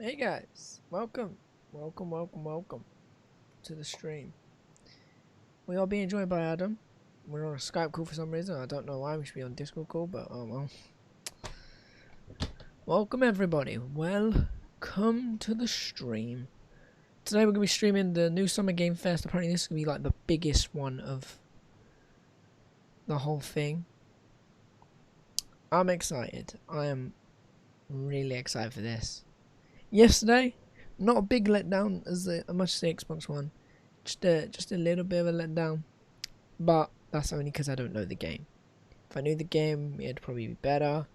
Hey guys, welcome to the stream. We are being joined by Adam. We're on a Skype call for some reason. I don't know why. We should be on Discord call, but oh well. Welcome everybody. Welcome to the stream. Today we're gonna be streaming the new Summer Game Fest. Apparently this is gonna be like the biggest one of the whole thing. I'm excited. I am really excited for this. Yesterday, not a big letdown as much as the Xbox One. Just a little bit of a letdown, but that's only because I don't know the game. If I knew the game, it'd probably be better.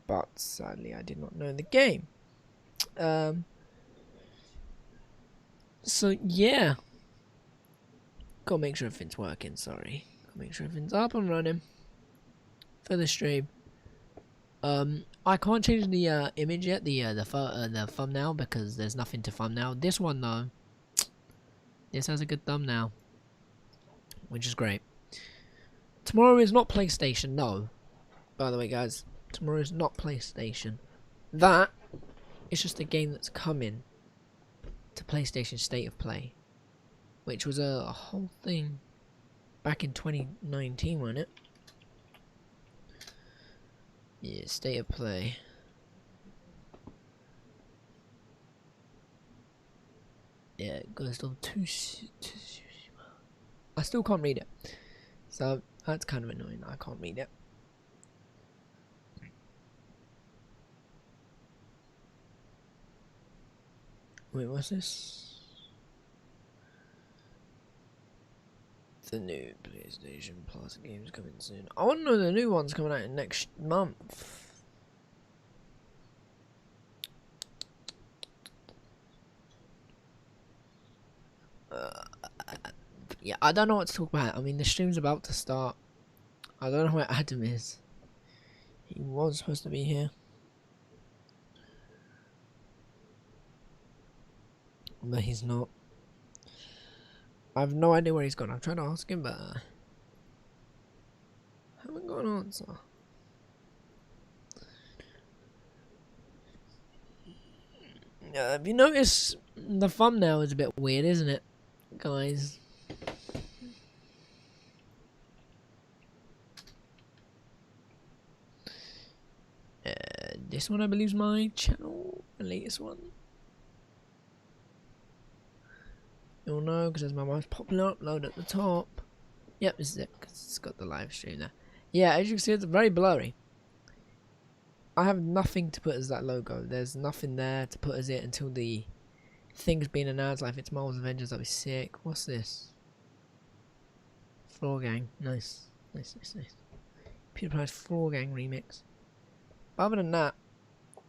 But sadly, I did not know the game. So yeah, gotta make sure everything's working. Sorry, gotta make sure everything's up and running for the stream. I can't change the image yet, the thumbnail, because there's nothing to thumbnail. This one though, this has a good thumbnail, which is great. Tomorrow is not PlayStation, no. By the way, guys, tomorrow is not PlayStation. That is just a game that's coming to PlayStation State of Play, which was a whole thing back in 2019, wasn't it? Yeah, State of Play. Yeah, it goes to two. I still can't read it, so that's kind of annoying. I can't read it. Wait, what's this? The new PlayStation Plus games coming soon. I want to know the new one's coming out next month. Yeah, I don't know what to talk about. I mean, the stream's about to start. I don't know where Adam is. He was supposed to be here, but he's not. I have no idea where he's gone. I've tried to ask him, but I haven't got an answer. Have you noticed the thumbnail is a bit weird, isn't it, guys? This one I believe is my channel, the latest one. You'll know because there's my most popular upload at the top. Yep, this is it because it's got the live stream there. Yeah, as you can see, it's very blurry. I have nothing to put as that logo. There's nothing there to put as it until the thing's been announced. Like if it's Marvel's Avengers, that'd be sick. What's this? Floor Gang. Nice. Nice. PewDiePie's Floor Gang remix. But other than that,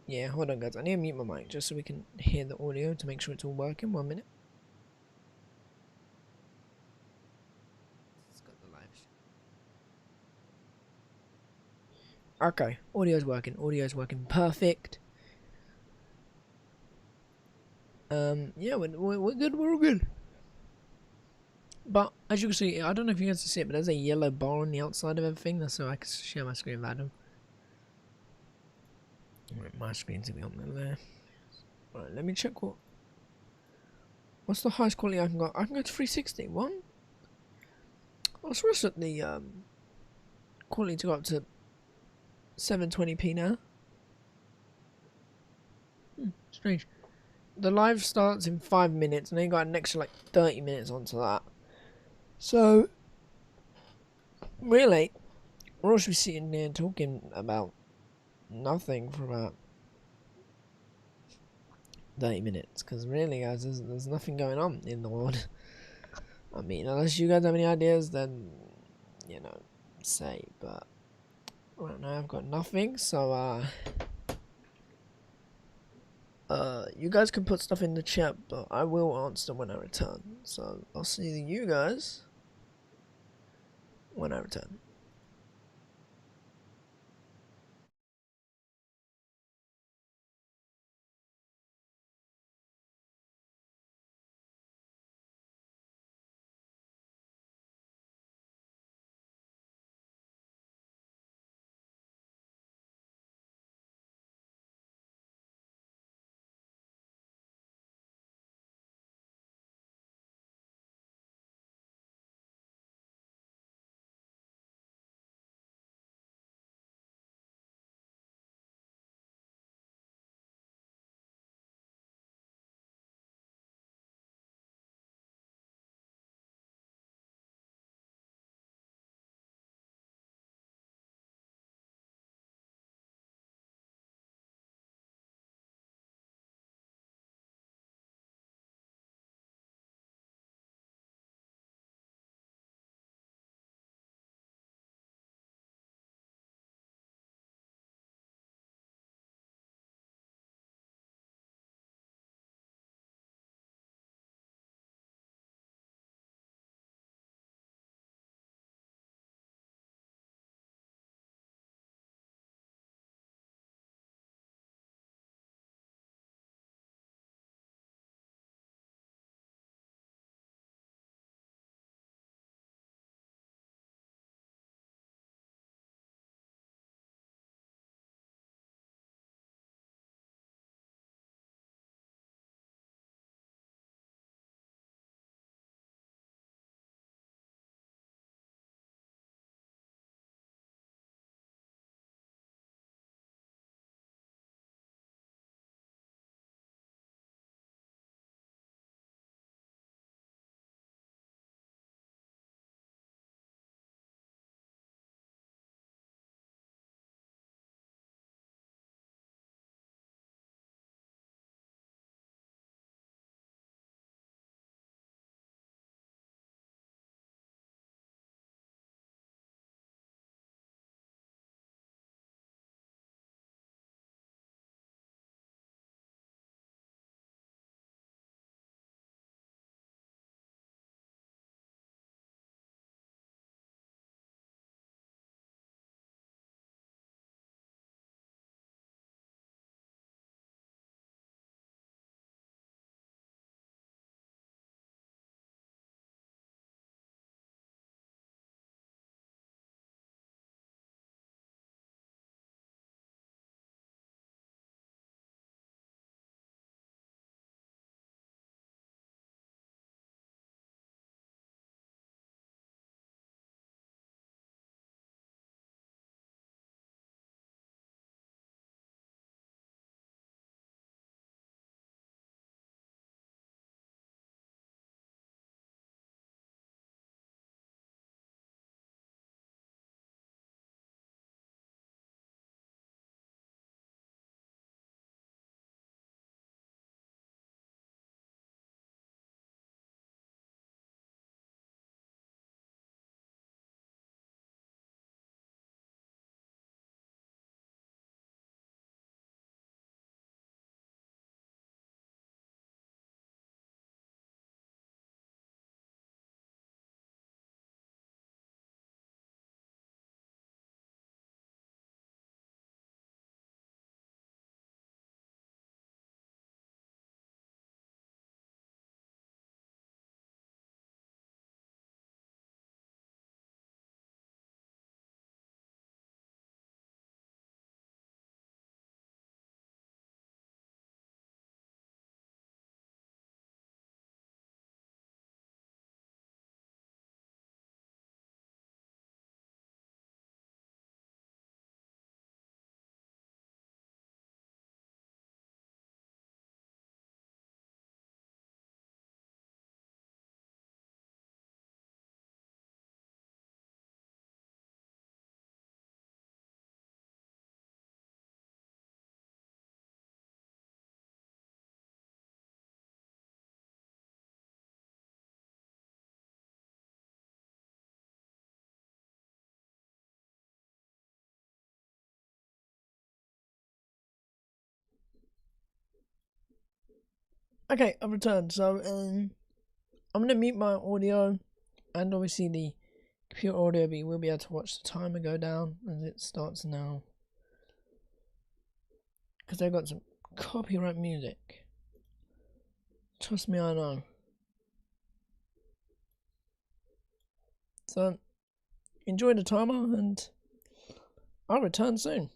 yeah, hold on guys. I need to mute my mic just so we can hear the audio to make sure it's all working. 1 minute. It's got the live stream. Okay, audio's working perfect. Yeah, we're good, we're all good. But as you can see, I don't know if you guys can see it, but there's a yellow bar on the outside of everything. That's so I can share my screen with Adam. Alright, my screen's gonna be on there. Alright, let me check what's the highest quality I can go. I can go to 360. What? I was supposed to the quality to go up to 720p now. Strange. The live starts in 5 minutes, and then you got an extra like 30 minutes onto that. So, really, we're all should be sitting there talking about nothing for about 30 minutes. Because really, guys, there's nothing going on in the world. I mean, unless you guys have any ideas, then, you know, say. But right now, I've got nothing. So, you guys can put stuff in the chat, but I will answer when I return. So, I'll see you guys when I return. Okay, I've returned. So I'm gonna mute my audio and obviously the computer audio, but you will be able to watch the timer go down as it starts now. Because they've got some copyright music. Trust me, I know. So enjoy the timer and I'll return soon.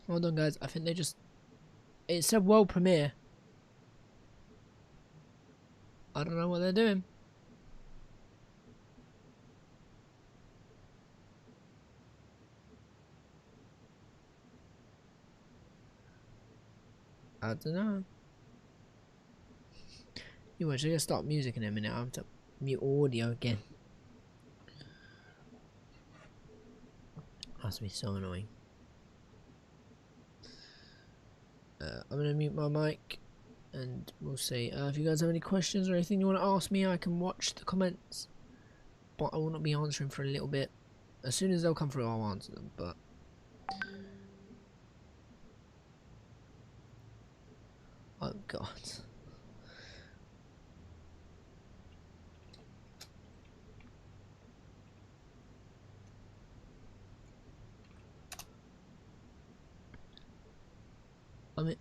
Hold on, guys. I think they just. It said world premiere. I don't know what they're doing. I don't know. You watch, I'm gonna start music in a minute. I have to mute audio again. That's be so annoying. I'm gonna mute my mic and we'll see. If you guys have any questions or anything you want to ask me, I can watch the comments, but I will not be answering for a little bit. As soon as they'll come through, I'll answer them. But oh god. I mean,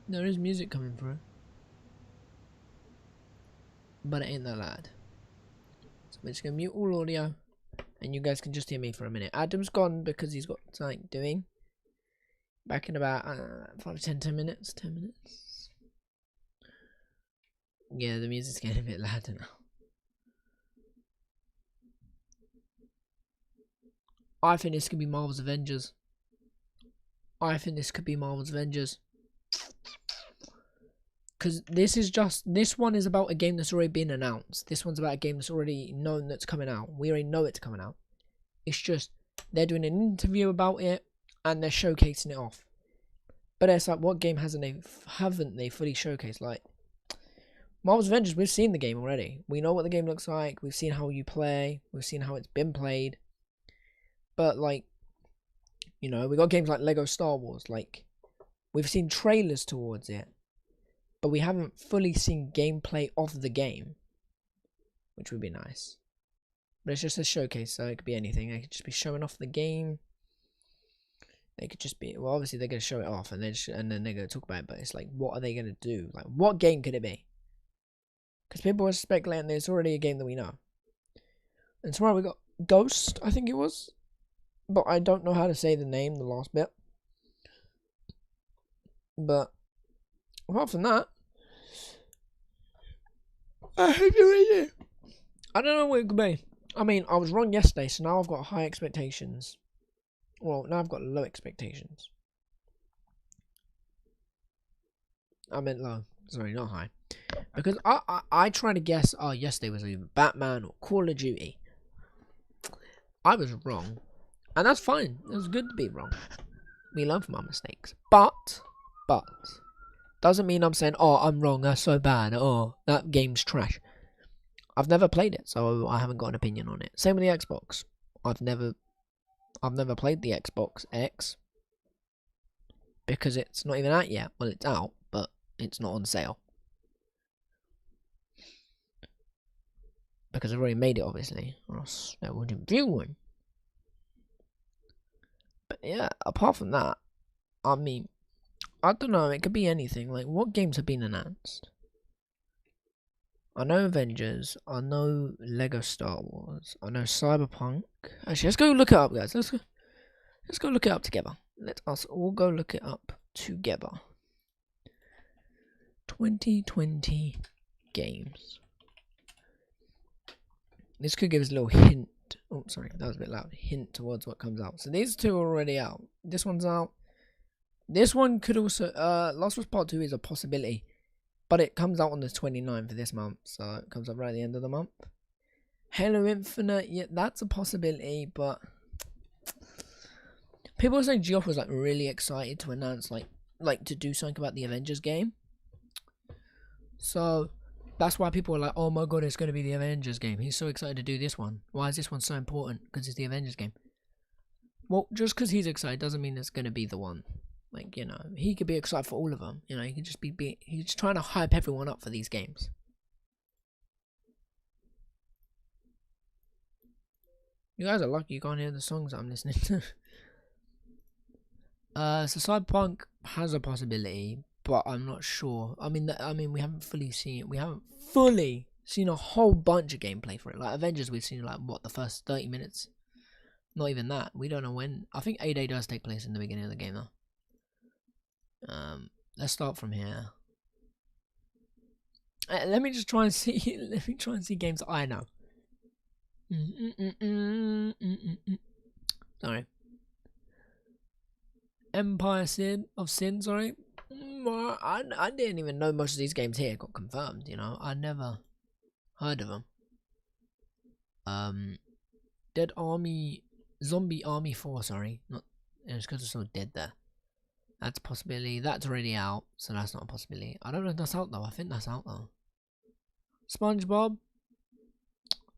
there is music coming through, but it ain't that loud. So I'm just gonna mute all audio, and you guys can just hear me for a minute. Adam's gone because he's got something doing. Back in about 10 minutes. 10 minutes. Yeah, the music's getting a bit louder now. I think this could be Marvel's Avengers. Because this one is about a game that's already been announced. This one's about a game that's already known that's coming out. We already know it's coming out. It's just, they're doing an interview about it, and they're showcasing it off. But it's like, what game haven't they fully showcased? Like, Marvel's Avengers, we've seen the game already. We know what the game looks like. We've seen how you play. We've seen how it's been played. But, like, you know, we got games like Lego Star Wars. Like, we've seen trailers towards it, but we haven't fully seen gameplay of the game, which would be nice. But it's just a showcase, so it could be anything. They could just be showing off the game. They could just be, well, obviously they're going to show it off, and then they're going to talk about it, but it's like, what are they going to do? Like, what game could it be? Because people are speculating that it's already a game that we know. And tomorrow we got Ghost, I think it was. But I don't know how to say the name, the last bit. But apart from that, I have no idea. I don't know what it could be. I mean, I was wrong yesterday, so now I've got high expectations. Well, now I've got low expectations. I meant low. Sorry, not high. Because I tried to guess, oh, yesterday was either Batman or Call of Duty. I was wrong. And that's fine. It was good to be wrong. We learn from our mistakes. But, doesn't mean I'm saying, oh, I'm wrong, that's so bad. Oh, that game's trash. I've never played it, so I haven't got an opinion on it. Same with the Xbox. I've never played the Xbox X. Because it's not even out yet. Well, it's out, but it's not on sale. Because I've already made it, obviously. Or else I wouldn't view one. But yeah, apart from that, I mean, I don't know, it could be anything. Like, what games have been announced? I know Avengers, I know Lego Star Wars, I know Cyberpunk. Actually, let's go look it up, guys. Let's go look it up together. Let us all go look it up together. 2020 games. This could give us a little hint. Oh, sorry, that was a bit loud. Hint towards what comes out. So these two are already out. This one's out. This one could also... Last of Us Part 2 is a possibility. But it comes out on the 29th of this month. So it comes out right at the end of the month. Halo Infinite, yeah, that's a possibility. But... people are saying Geoff was like really excited to announce like to do something about the Avengers game. So... that's why people are like, oh my god, it's going to be the Avengers game. He's so excited to do this one. Why is this one so important? Because it's the Avengers game. Well, just because he's excited doesn't mean it's going to be the one. Like, you know, he could be excited for all of them. You know, he could just he's just trying to hype everyone up for these games. You guys are lucky you can't hear the songs I'm listening to. So Cyberpunk has a possibility, but I'm not sure. I mean, we haven't fully seen it. We haven't fully seen a whole bunch of gameplay for it. Like Avengers, we've seen like what, the first 30 minutes. Not even that. We don't know when. I think A-Day does take place in the beginning of the game though. Let's start from here. Let me just try and see. Let me try and see games that I know. Sorry. Empire of Sin. Sorry. I didn't even know most of these games here got confirmed. You know, I never heard of them. Dead Army, Zombie Army 4. Sorry, not. It's because it's so dead there. That's a possibility. That's already out, so that's not a possibility. I don't know if that's out though. I think that's out though. SpongeBob.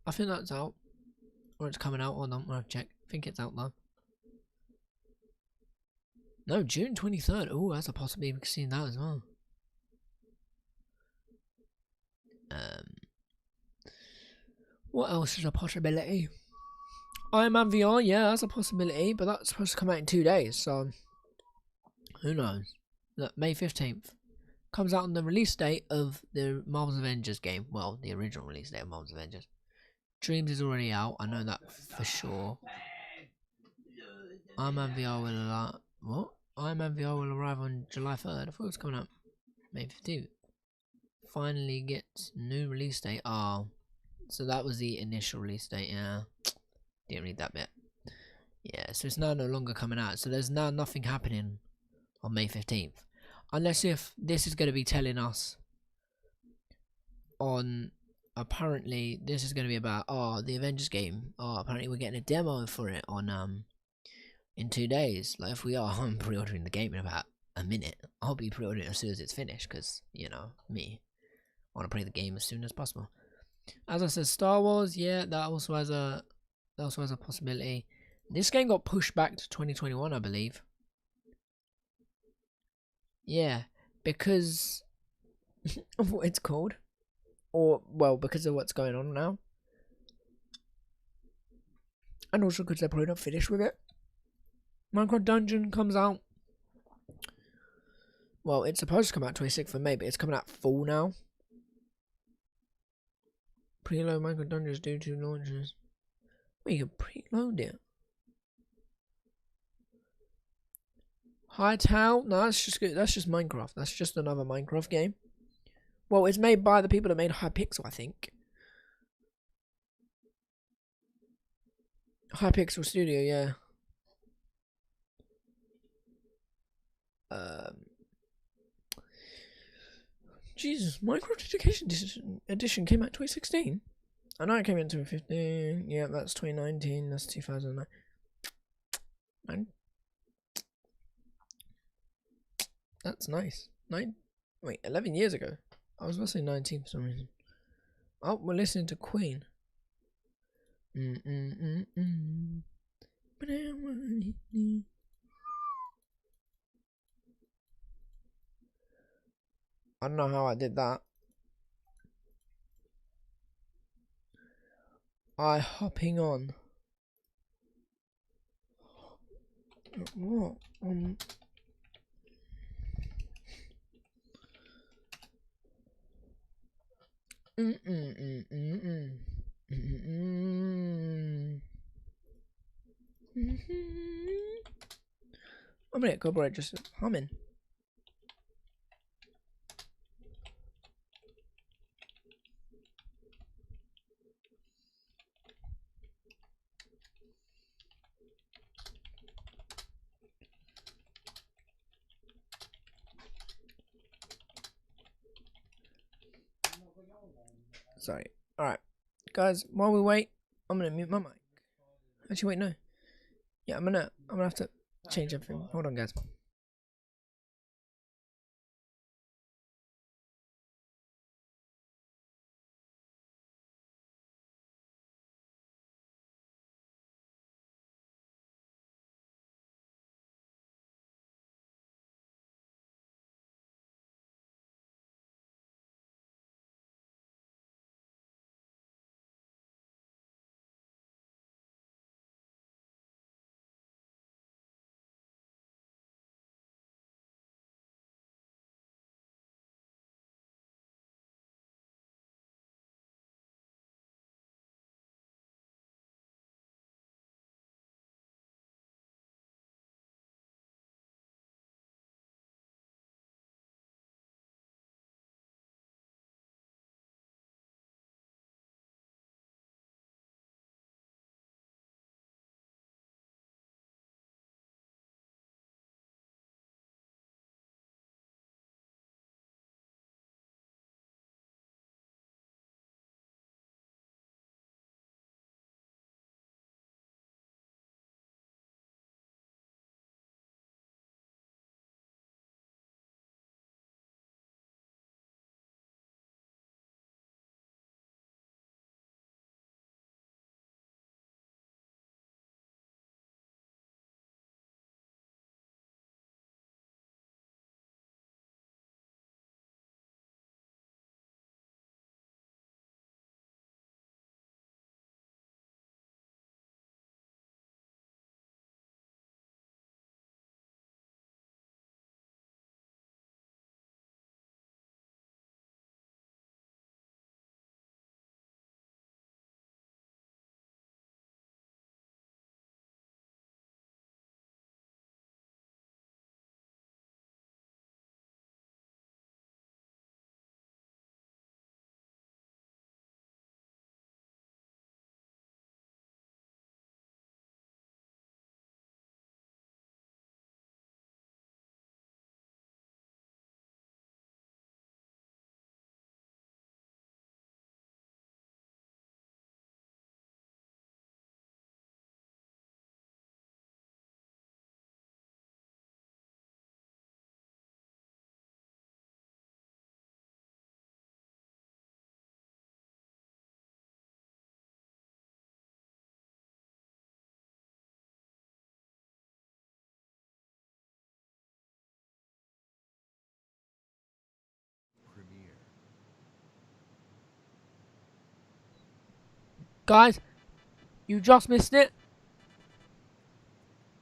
I think that's out, or it's coming out. Hold on, I'll check. I think it's out though. No, June 23rd. Oh, that's a possibility. We can see that as well. What else is a possibility? Iron Man VR, yeah, that's a possibility, but that's supposed to come out in 2 days, so who knows? Look, May 15th comes out on the release date of the Marvel's Avengers game. Well, the original release date of Marvel's Avengers. Dreams is already out. I know that for sure. Iron Man VR will arrive. What? Iron Man VR will arrive on July 3rd. I thought it was coming out May 15th. Finally gets new release date. Oh, so that was the initial release date. Yeah, didn't read that bit. Yeah, so it's now no longer coming out. So there's now nothing happening on May 15th, unless if this is going to be telling us on. Apparently, this is going to be about the Avengers game. Apparently we're getting a demo for it on in 2 days. Like if we are, I'm pre-ordering the game in about a minute. I'll be pre-ordering it as soon as it's finished, because you know me, I want to play the game as soon as possible. As I said, Star Wars, yeah, that also has a possibility. This game got pushed back to 2021, I believe. Yeah, because of what it's called. Or, well, because of what's going on now. And also because they're probably not finished with it. Minecraft Dungeon comes out. Well, it's supposed to come out 26th of May, but it's coming out full now. Preload Minecraft Dungeons due to launches. We can preload it. Hightail? No, that's just good. That's just Minecraft. That's just another Minecraft game. Well, it's made by the people that made Hypixel, I think. Hypixel Studio, yeah. Jesus, Minecraft Education Edition came out in 2016. I know it came out in 2015. Yeah, that's 2019. That's 2009. Man, that's nice. 11 years ago. I was going to say 19 for some reason. Oh, we're listening to Queen. I don't know how I did that. Hopping on. What? A minute, copyright just humming. Sorry. Alright. Guys, while we wait, I'm gonna mute my mic. Actually wait, no. Yeah, I'm gonna have to change everything. Hold on, guys. Guys, you just missed it.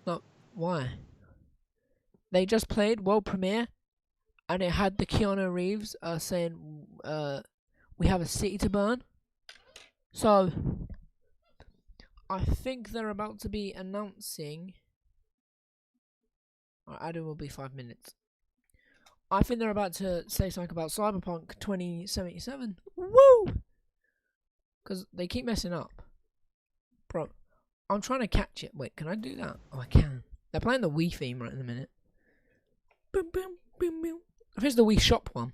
No, why? They just played World Premiere, and it had the Keanu Reeves saying, "We have a city to burn." So I think they're about to be announcing. Adam will be 5 minutes. I think they're about to say something about Cyberpunk 2077. Woo! Because they keep messing up. Bro, I'm trying to catch it. Wait, can I do that? Oh, I can. They're playing the Wii theme right in a minute. Boom, boom, boom, boom. I think it's the Wii Shop one.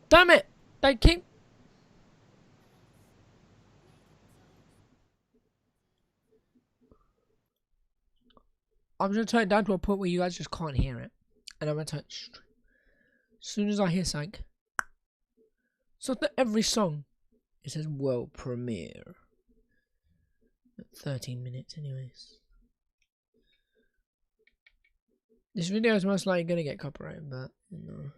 Damn it! They keep. I'm gonna turn it down to a point where you guys just can't hear it. And I'm gonna touch. As soon as I hear something. So after every song, it says world premiere. 13 minutes, anyways. This video is most likely gonna get copyrighted, but you know.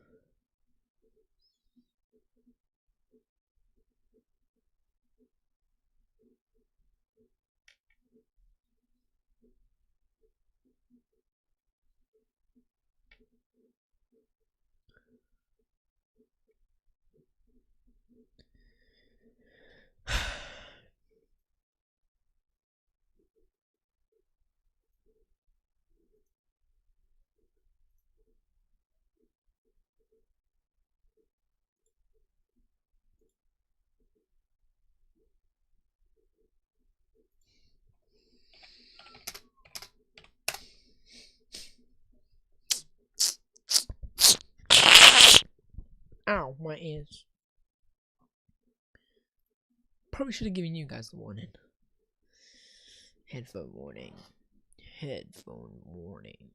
Ow, my ears. Probably should have given you guys the warning. Headphone warning. Headphone warning.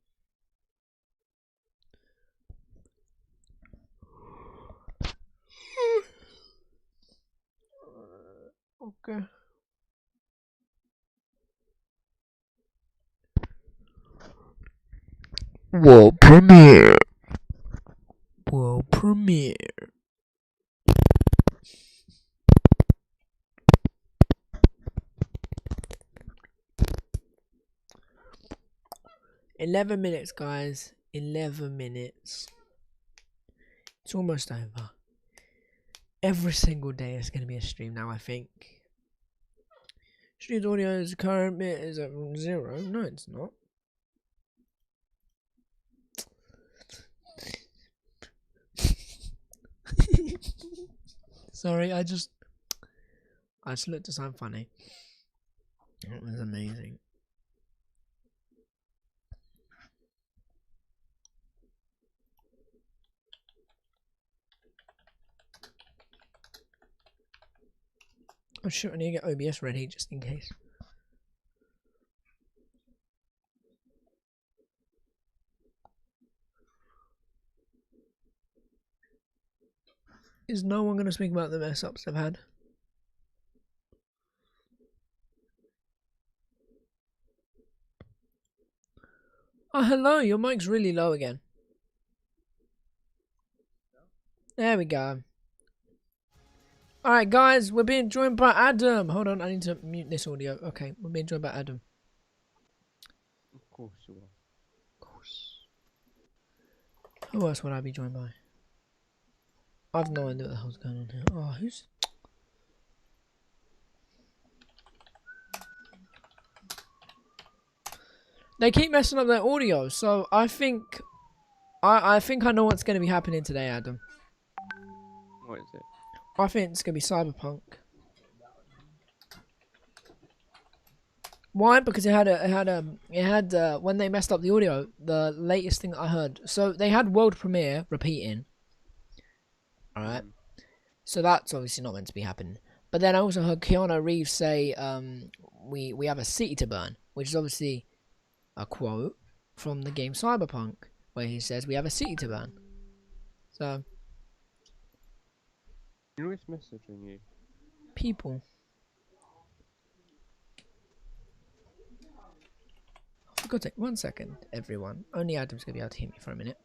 Okay. World premiere. World premiere. "11 minutes, guys. 11 minutes. It's almost over. Every single day is going to be a stream now, I think. Streamed audio's current bit is at 0. No, it's not. Sorry, I just looked to sound funny. It was amazing. Oh shit, I need to get OBS ready just in case. Is no one going to speak about the mess ups they've had? Oh, hello, your mic's really low again. There we go. Alright, guys, we're being joined by Adam. Hold on, I need to mute this audio. Okay, we're being joined by Adam. Of course you will. Of course. Who else would I be joined by? I've no idea what the hell's going on here. Oh, who's... They keep messing up their audio, so I think... I think I know what's going to be happening today, Adam. What is it? I think it's going to be Cyberpunk. Why? Because it had when they messed up the audio, the latest thing that I heard. So they had world premiere repeating. All right. Mm. So that's obviously not meant to be happening. But then I also heard Keanu Reeves say, we have a city to burn, which is obviously a quote from the game Cyberpunk, where he says we have a city to burn. So You know it's messaging you. people, for God's sake, 1 second, everyone. Only Adam's gonna be able to hear me for a minute.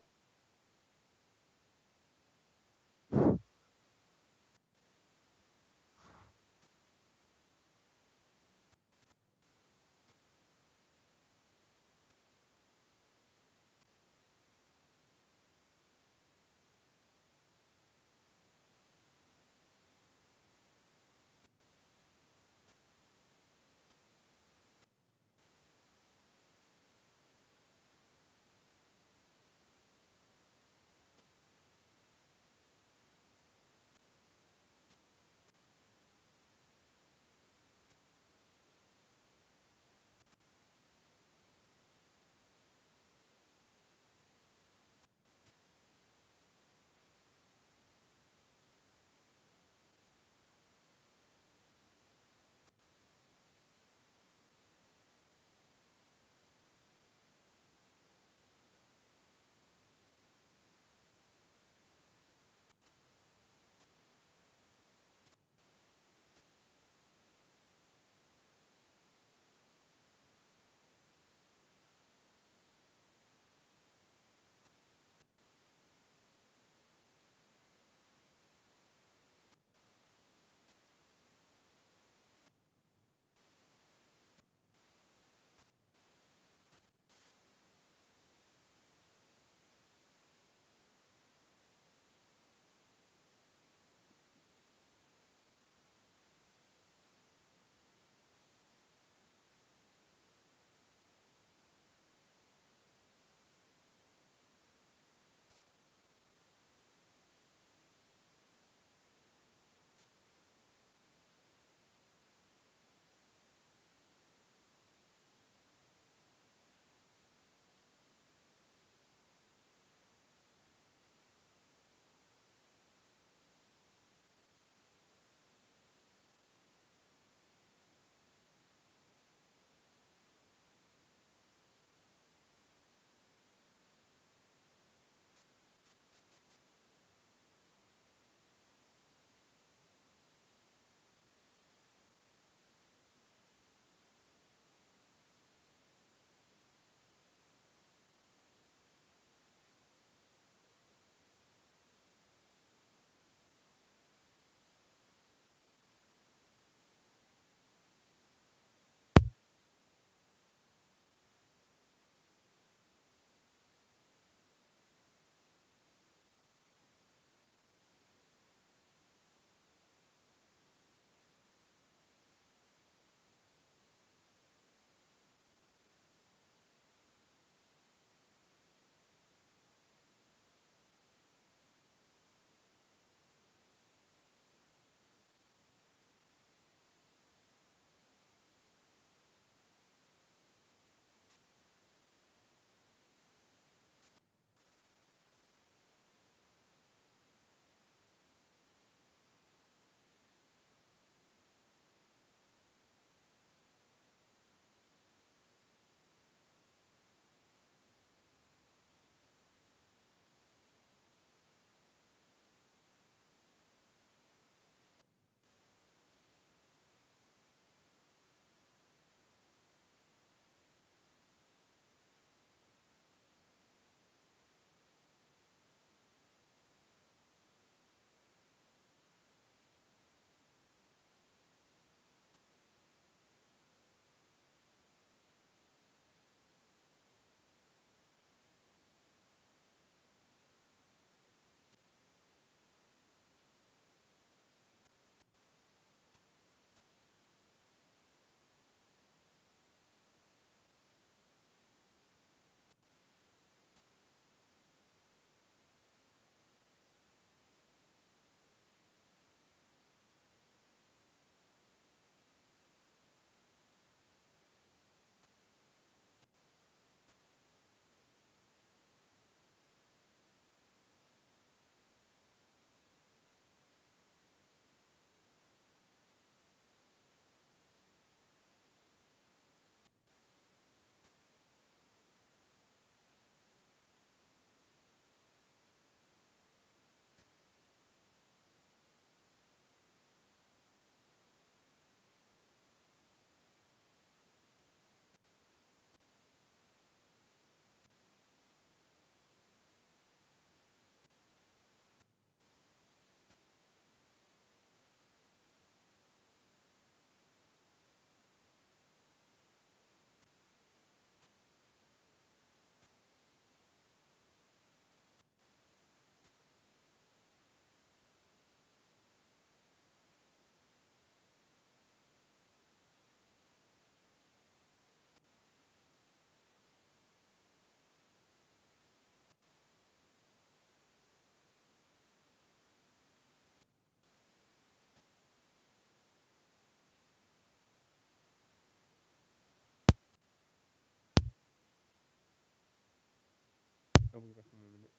I'll be back in a minute.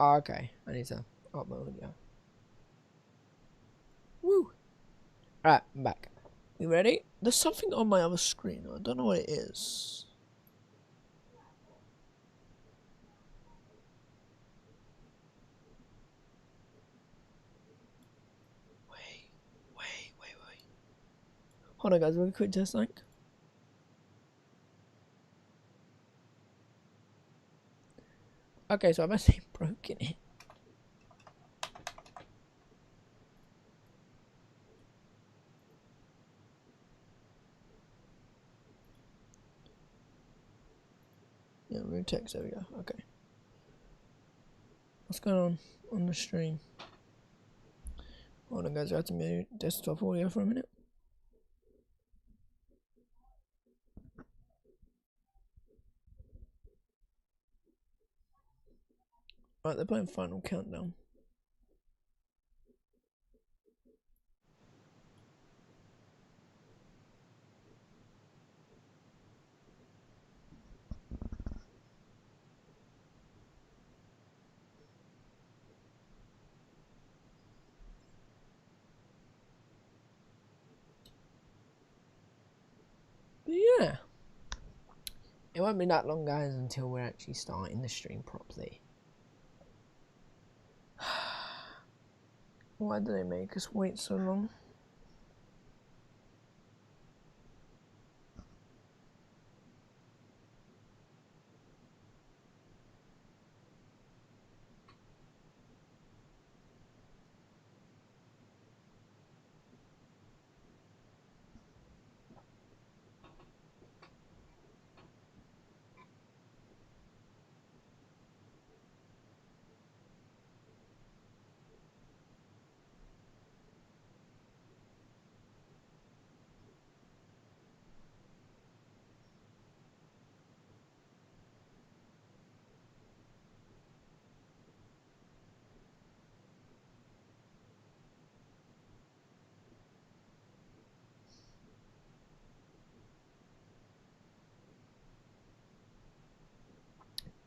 Oh, okay, I need to up my audio. Woo! Alright, I'm back. You ready? There's something on my other screen. I don't know what it is. Wait. Hold on, guys. Really quick test, like. Okay, so I've actually broken it. Yeah, root text. There we go. Okay. What's going on the stream? Hold on, guys. I have to mute desktop audio for a minute. Right, they're playing Final Countdown. But yeah. It won't be that long, guys, until we're actually starting the stream properly. Why do they make us wait so long?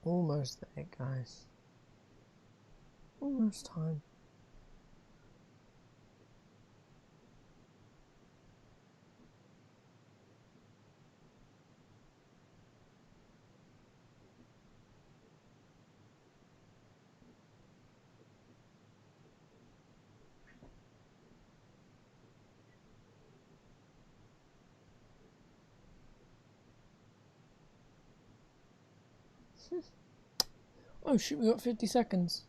Almost there, guys. Almost time. Oh shoot, we got 50 seconds.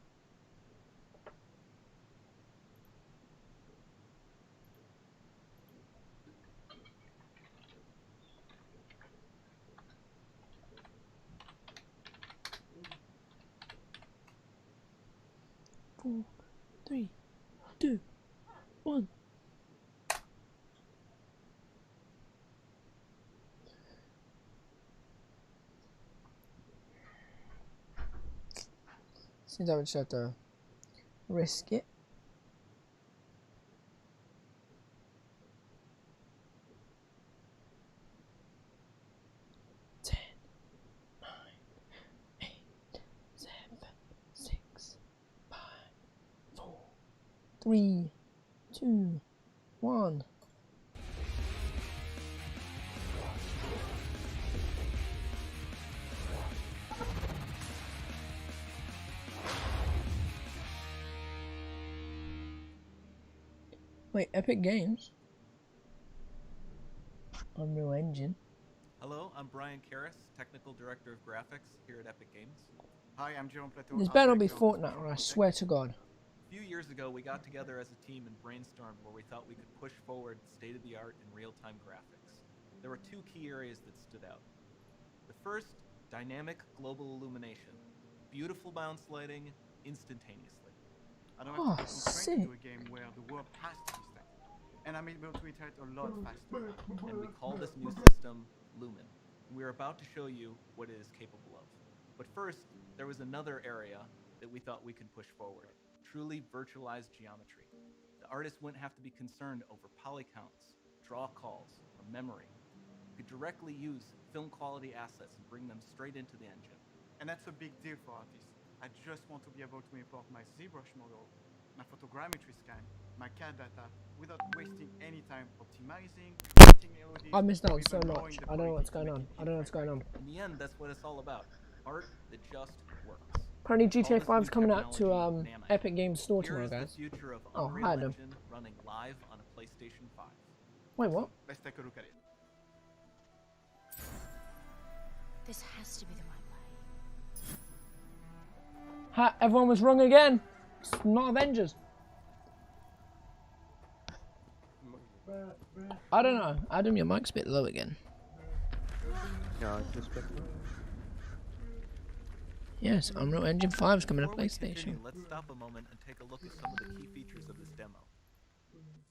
Four, three, two, one. Seems I would just have to risk it. 10, 9, 8, 7, 6, 5, 4, 3, 2, 1. Wait, Epic Games? Unreal Engine. Hello, I'm Brian Karras, Technical Director of Graphics here at Epic Games. Hi, I'm Jerome Plateau. This better not be Fortnite, or I swear to God. A few years ago, we got together as a team and brainstormed where we thought we could push forward state-of-the-art and real-time graphics. There were two key areas that stood out. The first, dynamic global illumination. Beautiful bounce lighting, instantaneously. I don't have to be constrained sick. to do a game where the world has to be static, and I'm able to iterate a lot faster. And we call this new system Lumen. And we're about to show you what it is capable of. But first, there was another area that we thought we could push forward. Truly virtualized geometry. The artist wouldn't have to be concerned over poly counts, draw calls, or memory. You could directly use film quality assets and bring them straight into the engine. And that's a big deal for artists. I just want to be able to import my ZBrush model, my photogrammetry scan, my CAD data without wasting any time optimizing, creating LODs, I missed or out so even lowering much. the I don't know quality what's to going make on. it I don't know what's going on. In the end, that's what it's all about. Art that just works. Apparently Call GTA this 5 new is coming out to technology nanite. Epic Games Store Here tomorrow, is the guys. future of Oh, Unreal hi, Adam. Engine running live on a PlayStation 5. Wait, what? Let's take a look at it. This has to be the right way. Ha, everyone was wrong again. It's not Avengers. I don't know. Adam, your mic's a bit low again. Yeah, it's just better. Yes, Unreal Engine 5 is coming to Before we PlayStation. continue, let's stop a moment and take a look at some of the key features of this demo.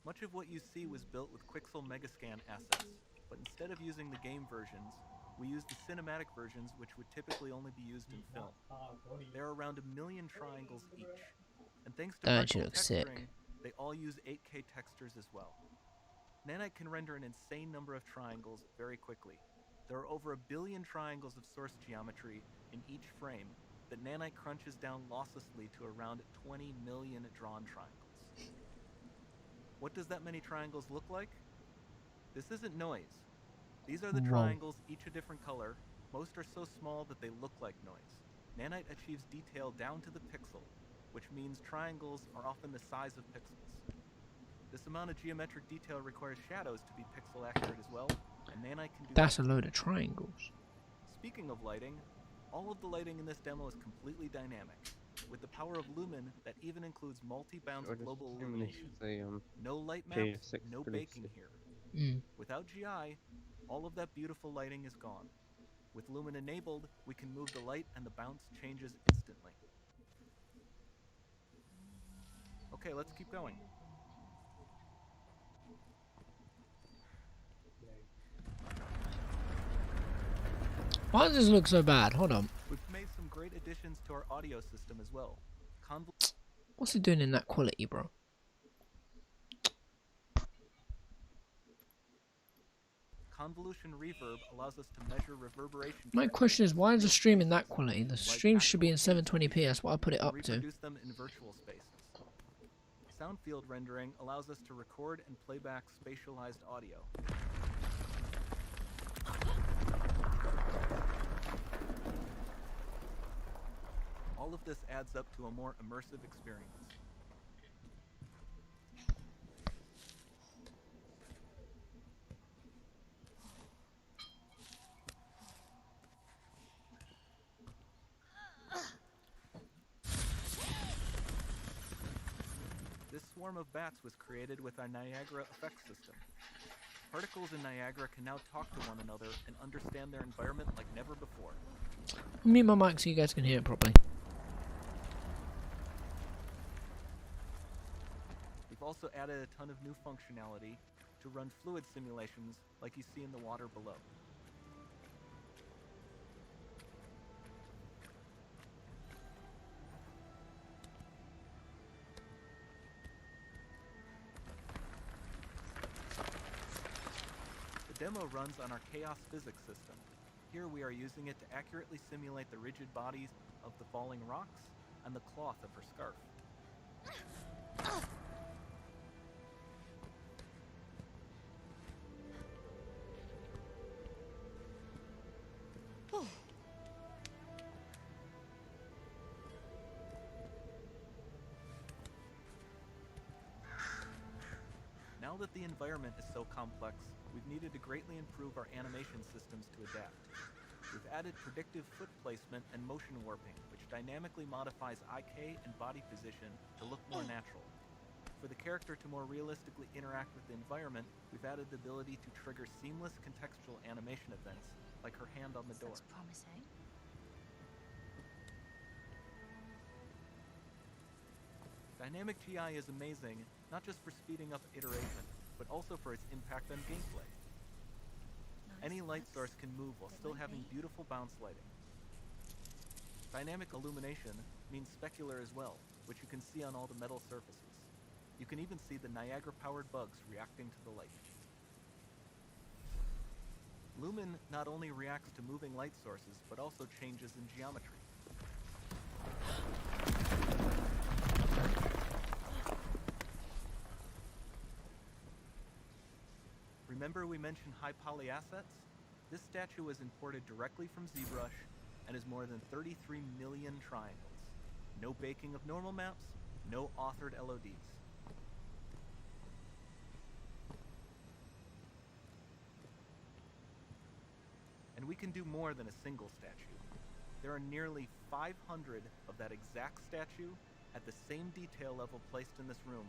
Much of what you see was built with Quixel Megascan assets, but instead of using the game versions, we used the cinematic versions, which would typically only be used in film. There are around 1 million triangles each, and thanks to That actually vertical looks sick. texturing, they all use 8K textures as well. Nanite can render an insane number of triangles very quickly. There are over 1 billion triangles of source geometry in each frame that Nanite crunches down losslessly to around 20 million drawn triangles. What does that many triangles look like? This isn't noise. These are the Whoa. triangles, each a different color. Most are so small that they look like noise. Nanite achieves detail down to the pixel, which means triangles are often the size of pixels. This amount of geometric detail requires shadows to be pixel accurate as well, and Nanite can do That's that. a load of triangles. Speaking of lighting, all of the lighting in this demo is completely dynamic, with the power of Lumen that even includes multi-bounce Or just global too many illumination. say No light JF6 maps, no really baking sick. here. Mm. Without GI, all of that beautiful lighting is gone. With Lumen enabled, we can move the light and the bounce changes instantly. Okay, let's keep going. Why does this look so bad? Hold on. We've made some great additions to our audio system as well. What's it doing in that quality, bro? Convolution reverb allows us to measure reverberation. My question is, why is the stream in that quality? The stream should be in 720p. That's what I put it up to. Reproduce them in virtual spaces. Sound field rendering allows us to record and play back spatialized audio. All of this adds up to a more immersive experience. This swarm of bats was created with our Niagara effects system. Particles in Niagara can now talk to one another and understand their environment like never before. Mute my mic so you guys can hear it properly. We've also added a ton of new functionality to run fluid simulations like you see in the water below. The demo runs on our chaos physics system. Here we are using it to accurately simulate the rigid bodies of the falling rocks and the cloth of her scarf. Now that the environment is so complex, we've needed to greatly improve our animation systems to adapt. We've added predictive foot placement and motion warping, which dynamically modifies IK and body position to look more natural. For the character to more realistically interact with the environment, we've added the ability to trigger seamless contextual animation events, like her hand on the door. That's promising. Dynamic GI is amazing, not just for speeding up iteration, but also for its impact on gameplay. Any light source can move while still having beautiful bounce lighting. Dynamic illumination means specular as well, which you can see on all the metal surfaces. You can even see the Niagara-powered bugs reacting to the light. Lumen not only reacts to moving light sources, but also changes in geometry. Remember we mentioned high poly assets? This statue was imported directly from ZBrush and is more than 33 million triangles. No baking of normal maps, no authored LODs. And we can do more than a single statue. There are nearly 500 of that exact statue at the same detail level placed in this room,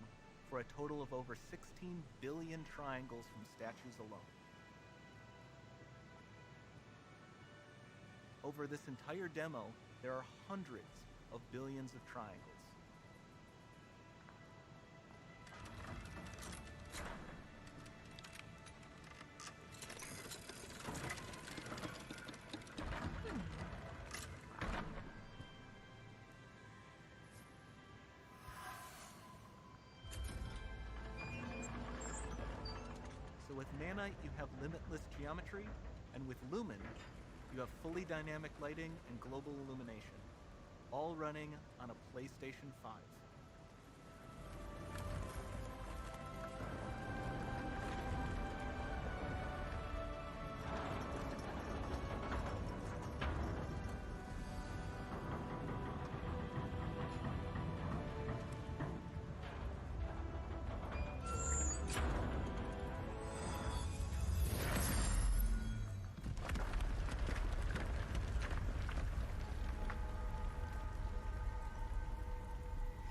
for a total of over 16 billion triangles from statues alone. Over this entire demo, there are hundreds of billions of triangles. So with Nanite, you have limitless geometry, and with Lumen, you have fully dynamic lighting and global illumination, all running on a PlayStation 5.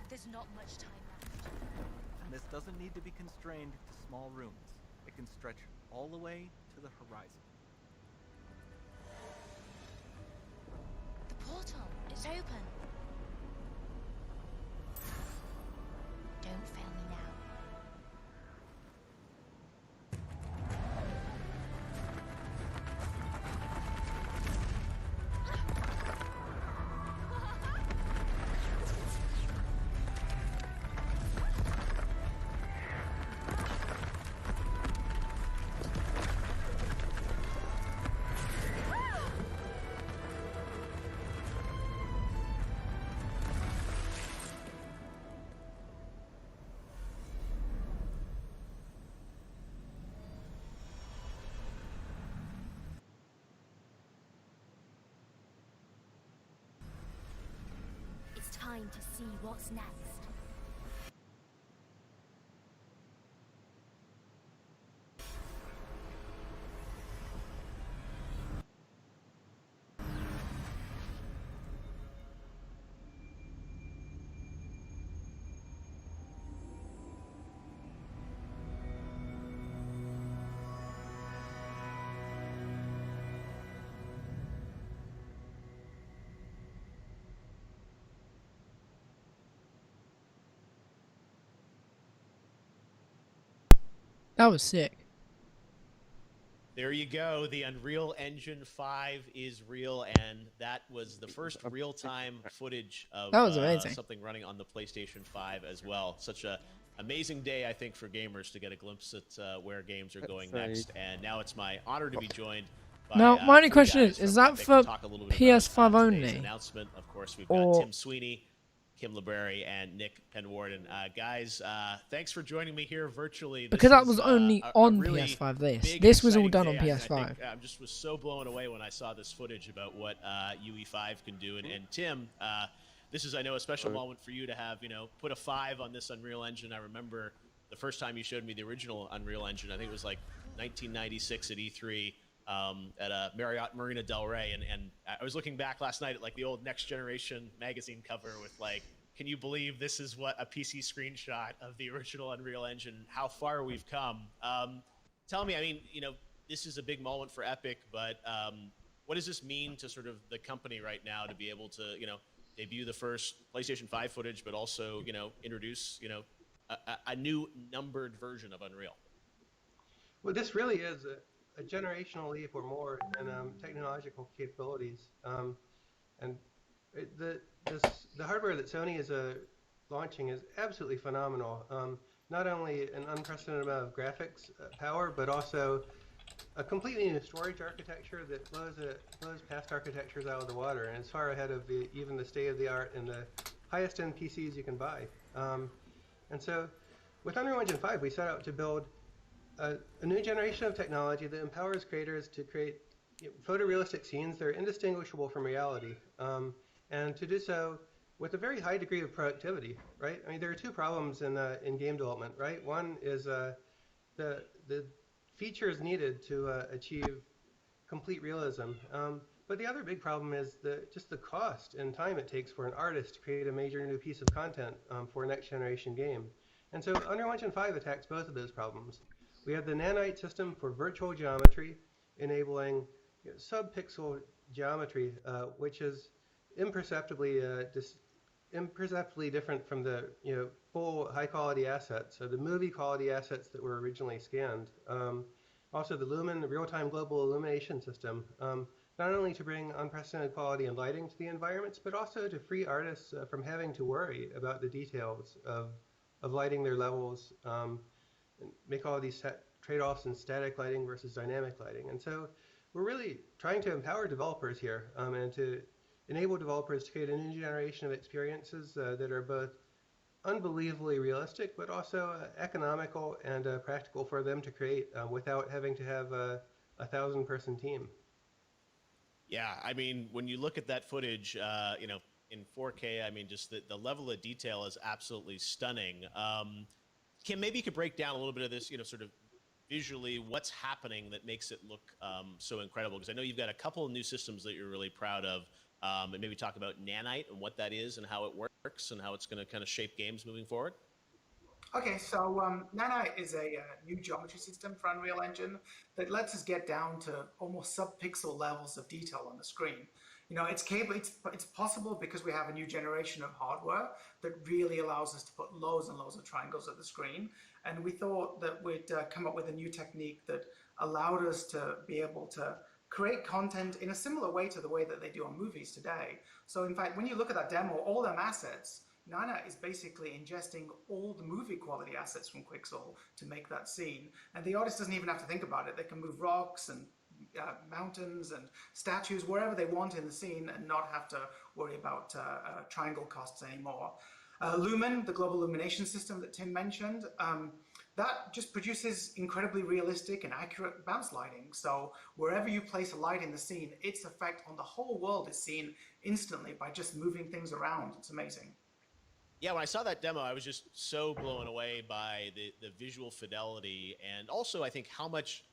There's not much time left. And this doesn't need to be constrained to small rooms. It can stretch all the way to the horizon. The portal is open. Don't fail me now. It's time to see what's next. That was sick. There you go. The Unreal Engine 5 is real, and that was the first real-time footage of That was amazing. something running on the PlayStation 5 as well. Such a amazing day, I think, for gamers to get a glimpse at where games are going next. And now it's my honor to be joined by, Now, my only three question guys is from that Epic for to talk a little bit PS5 about, today's only? announcement. Of course, we've got Or- Tim Sweeney, Kim LeBerry, and Nick Penwarden. Guys, thanks for joining me here virtually. Because that This was is, only a on really PS5. big, This was all exciting done on day. I PS5. think, I just was so blown away when I saw this footage about what UE5 can do. And Tim, this is, I know, a special moment for you to have, put a 5 on this Unreal Engine. I remember the first time you showed me the original Unreal Engine. I think it was like 1996 at E3 at a Marriott Marina Del Rey. And I was looking back last night at like the old Next Generation magazine cover with like, can you believe this is what a PC screenshot of the original Unreal Engine, how far we've come. Tell me, I mean, this is a big moment for Epic, but what does this mean to sort of the company right now to be able to, debut the first PlayStation 5 footage, but also, introduce, a new numbered version of Unreal? Well, this really is a generational leap or more in technological capabilities. And the hardware that Sony is launching is absolutely phenomenal. Not only an unprecedented amount of graphics power, but also a completely new storage architecture that blows past architectures out of the water, and is far ahead of even the state of the art and the highest end PCs you can buy. And so, with Unreal Engine 5, we set out to build a new generation of technology that empowers creators to create photorealistic scenes that are indistinguishable from reality, and to do so with a very high degree of productivity. Right? I mean, there are two problems in game development. Right? One is the features needed to achieve complete realism. But the other big problem is just the cost and time it takes for an artist to create a major new piece of content for a next generation game. And so Unreal Engine 5 attacks both of those problems. We have the nanite system for virtual geometry, enabling sub-pixel geometry, which is imperceptibly imperceptibly different from the full high quality assets, so the movie quality assets that were originally scanned. Also, the Lumen, the real-time global illumination system, not only to bring unprecedented quality and lighting to the environments, but also to free artists from having to worry about the details of lighting their levels, and make all these trade-offs in static lighting versus dynamic lighting. And so we're really trying to empower developers here, and to enable developers to create a new generation of experiences that are both unbelievably realistic, but also economical and practical for them to create without having to have a 1,000-person team. Yeah, I mean, when you look at that footage, in 4K, I mean, just the level of detail is absolutely stunning. Kim, maybe you could break down a little bit of this, sort of visually what's happening that makes it look so incredible, because I know you've got a couple of new systems that you're really proud of, and maybe talk about nanite and what that is and how it works and how it's going to kind of shape games moving forward. Okay, so nanite is a new geometry system for Unreal Engine that lets us get down to almost sub-pixel levels of detail on the screen. It's possible because we have a new generation of hardware that really allows us to put loads and loads of triangles at the screen. And we thought that we'd come up with a new technique that allowed us to be able to create content in a similar way to the way that they do on movies today. So in fact, when you look at that demo, all them assets, nanite is basically ingesting all the movie quality assets from Quixel to make that scene. And the artist doesn't even have to think about it. They can move rocks and mountains and statues wherever they want in the scene and not have to worry about triangle costs anymore. Lumen, the global illumination system that Tim mentioned, that just produces incredibly realistic and accurate bounce lighting. So wherever you place a light in the scene, its effect on the whole world is seen instantly by just moving things around. It's amazing. Yeah, when I saw that demo, I was just so blown away by the visual fidelity, and also I think how much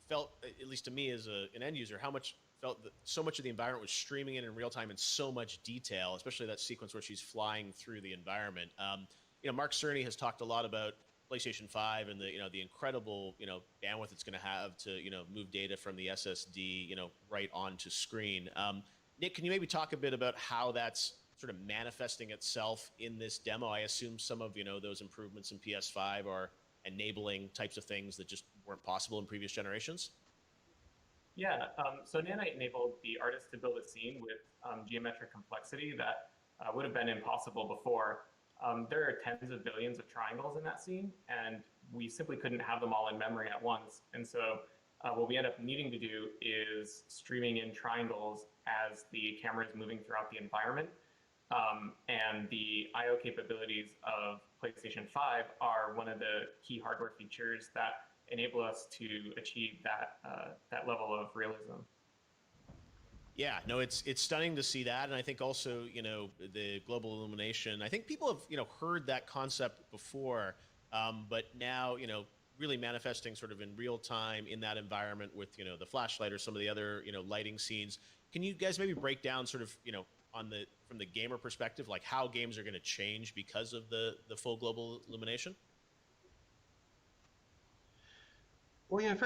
felt, at least to me as an end user, how much felt that so much of the environment was streaming in real time in so much detail, especially that sequence where she's flying through the environment. Mark Cerny has talked a lot about PlayStation 5 and the incredible bandwidth it's going to have to move data from the SSD right onto screen. Nick, can you maybe talk a bit about how that's sort of manifesting itself in this demo? I assume some of those improvements in PS5 are enabling types of things that just weren't possible in previous generations. Yeah, so nanite enabled the artist to build a scene with geometric complexity that would have been impossible before. There are tens of billions of triangles in that scene, and we simply couldn't have them all in memory at once. And so what we end up needing to do is streaming in triangles as the camera is moving throughout the environment. And the I/O capabilities of PlayStation 5 are one of the key hardware features that enable us to achieve that level of realism. Yeah, no, it's stunning to see that, and I think also the global illumination. I think people have heard that concept before, but now really manifesting sort of in real time in that environment with the flashlight or some of the other lighting scenes. Can you guys maybe break down sort of from the gamer perspective, like how games are going to change because of the full global illumination? Well,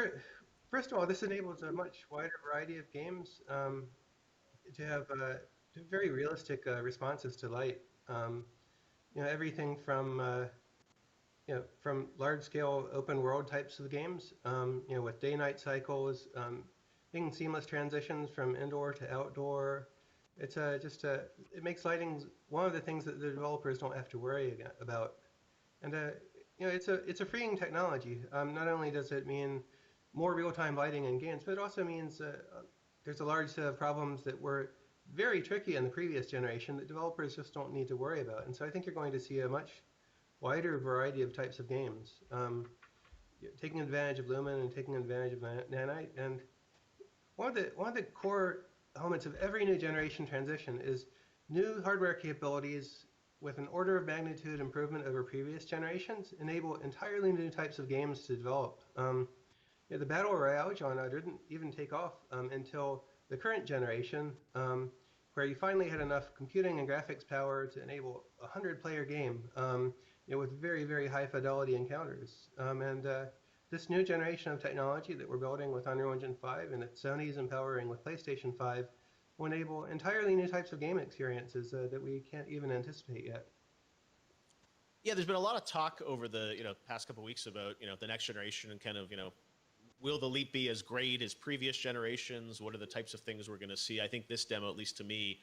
first of all, this enables a much wider variety of games to have very realistic responses to light. Everything from large-scale open-world types of games, with day-night cycles, being seamless transitions from indoor to outdoor. It's it makes lighting one of the things that the developers don't have to worry about, and it's a freeing technology. Not only does it mean more real-time lighting in games, but it also means there's a large set of problems that were very tricky in the previous generation that developers just don't need to worry about. And so I think you're going to see a much wider variety of types of games, taking advantage of Lumen and taking advantage of Nanite. And one of the core elements of every new generation transition is new hardware capabilities with an order of magnitude improvement over previous generations enable entirely new types of games to develop. The Battle Royale genre didn't even take off until the current generation, where you finally had enough computing and graphics power to enable a 100-player game with very, very high fidelity encounters. This new generation of technology that we're building with Unreal Engine 5 and that Sony's empowering with PlayStation 5 will enable entirely new types of game experiences that we can't even anticipate yet. Yeah, there's been a lot of talk over the past couple of weeks about the next generation and kind of will the leap be as great as previous generations? What are the types of things we're going to see? I think this demo, at least to me,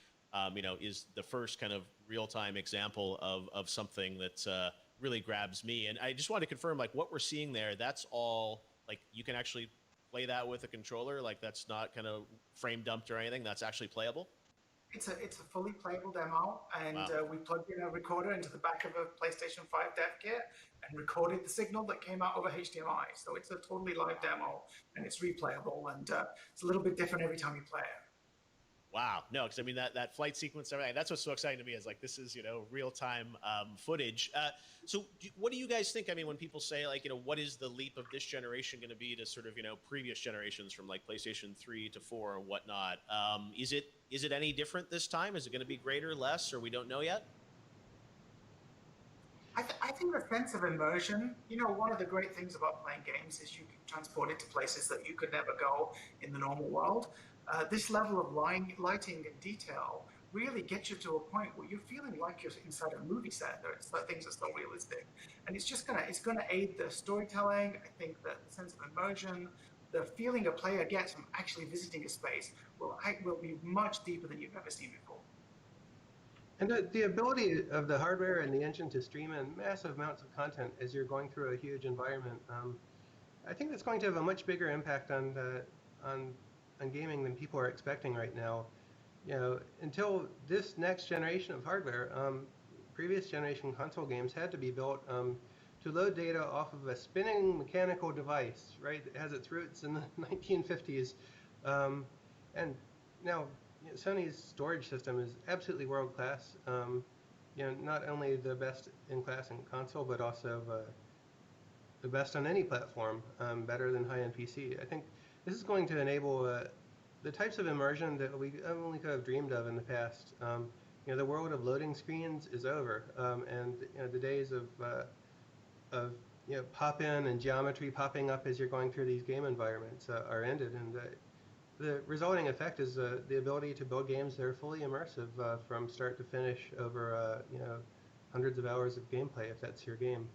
is the first kind of real-time example of something that really grabs me. And I just want to confirm, like, what we're seeing there, that's all, like, you can actually play that with a controller? Like, that's not kind of frame dumped or anything? That's actually playable? It's a fully playable demo, and Wow. we plugged in a recorder into the back of a PlayStation 5 dev kit and recorded the signal that came out over HDMI. So it's a totally live demo, and it's replayable, and it's a little bit different every time you play it. Wow. No, because I mean that flight sequence, everything. That's what's so exciting to me is like this is real time footage. So what do you guys think? I mean, when people say like what is the leap of this generation going to be to sort of previous generations from like PlayStation 3 to 4 or whatnot? Is it any different this time? Is it going to be greater, less, or we don't know yet? I think the sense of immersion, one of the great things about playing games is you can transport into places that you could never go in the normal world. This level of lighting and detail really gets you to a point where you're feeling like you're inside a movie set. Things are so realistic, and it's gonna aid the storytelling. I think that the sense of immersion, the feeling a player gets from actually visiting a space will be much deeper than you've ever seen before. And the ability of the hardware and the engine to stream in massive amounts of content as you're going through a huge environment, I think that's going to have a much bigger impact on gaming than people are expecting right now. Until this next generation of hardware, previous generation console games had to be built to load data off of a spinning mechanical device, right? That has its roots in the 1950s, and now Sony's storage system is absolutely world class. Not only the best in class in console, but also the best on any platform, better than high-end PC. I think this is going to enable the types of immersion that we only could have dreamed of in the past. The world of loading screens is over, and the days of pop-in and geometry popping up as you're going through these game environments are ended, and the resulting effect is the ability to build games that are fully immersive from start to finish over hundreds of hours of gameplay if that's your game.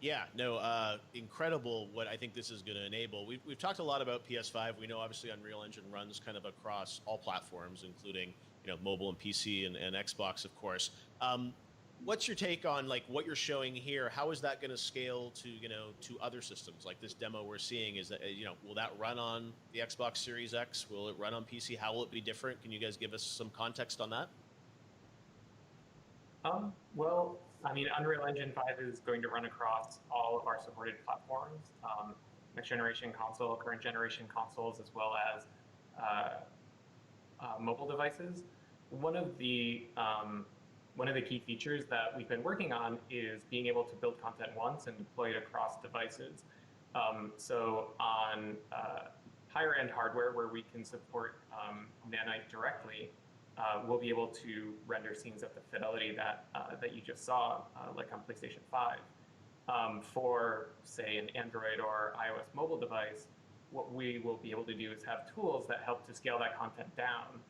Yeah, no, incredible what I think this is going to enable. We've talked a lot about PS5. We know obviously Unreal Engine runs kind of across all platforms, including mobile and PC and Xbox, of course. What's your take on like what you're showing here? How is that going to scale to other systems? Like this demo we're seeing, is that will that run on the Xbox Series X? Will it run on PC? How will it be different? Can you guys give us some context on that? Well, I mean, Unreal Engine 5 is going to run across all of our supported platforms, next generation console, current generation consoles, as well as mobile devices. One of the key features that we've been working on is being able to build content once and deploy it across devices. So on higher end hardware where we can support Nanite directly, we'll be able to render scenes at the fidelity that you just saw, like on PlayStation 5. For, say, an Android or iOS mobile device, what we will be able to do is have tools that help to scale that content down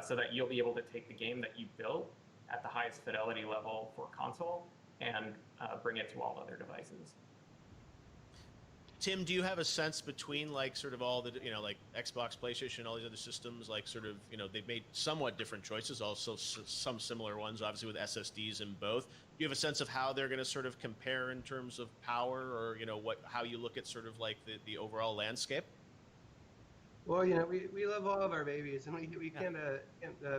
so that you'll be able to take the game that you built at the highest fidelity level for console and bring it to all other devices. Tim, do you have a sense between like sort of all the like Xbox, PlayStation, all these other systems, like sort of they've made somewhat different choices, also some similar ones, obviously with SSDs in both. Do you have a sense of how they're going to sort of compare in terms of power, or how you look at sort of like the overall landscape? Well, we love all of our babies, and we can't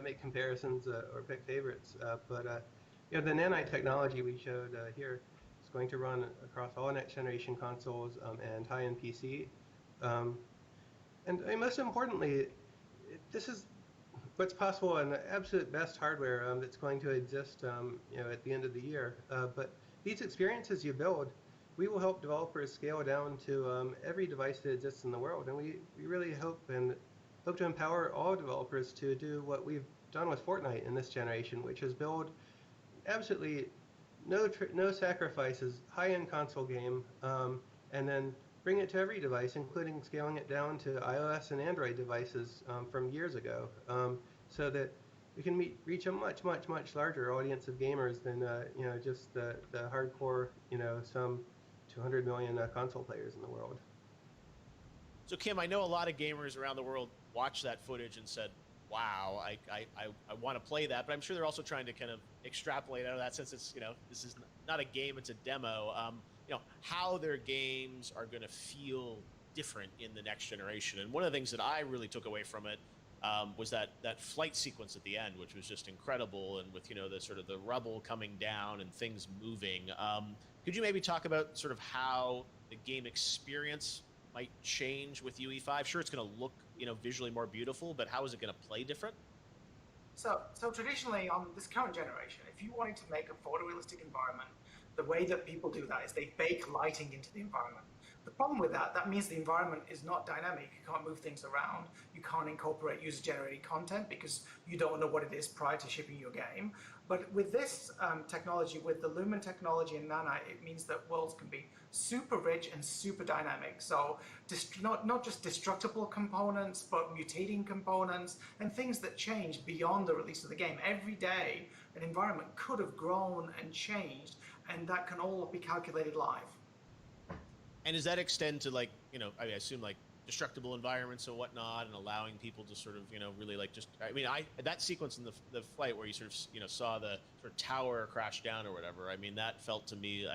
make comparisons or pick favorites. But the nanite technology we showed here is going to run across all next generation consoles and high-end PC. And most importantly, this is what's possible in the absolute best hardware that's going to exist at the end of the year. But these experiences you build, we will help developers scale down to every device that exists in the world, and we really hope to empower all developers to do what we've done with Fortnite in this generation, which is build absolutely no sacrifices, high-end console game, and then bring it to every device, including scaling it down to iOS and Android devices from years ago, so that we can reach a much larger audience of gamers than just the hardcore some 200 million console players in the world. So Kim, I know a lot of gamers around the world watched that footage and said, wow, I want to play that, but I'm sure they're also trying to kind of extrapolate out of that, since it's this is not a game, it's a demo. How their games are going to feel different in the next generation. And one of the things that I really took away from it was that flight sequence at the end, which was just incredible, and with the sort of the rubble coming down and things moving. Could you maybe talk about sort of how the game experience might change with UE5? Sure, it's going to look visually more beautiful, but how is it going to play different? So traditionally on this current generation, if you wanted to make a photorealistic environment, the way that people do that is they bake lighting into the environment. The problem with that means the environment is not dynamic. You can't move things around. You can't incorporate user-generated content because you don't know what it is prior to shipping your game. But with this technology, with the Lumen technology and nanite, it means that worlds can be super rich and super dynamic. So not just destructible components, but mutating components and things that change beyond the release of the game. Every day, an environment could have grown and changed, and that can all be calculated live. And does that extend to like, I assume like destructible environments and whatnot, and allowing people to sort of, really like just, that sequence in the flight where you sort of, saw the sort of tower crash down or whatever, that felt to me,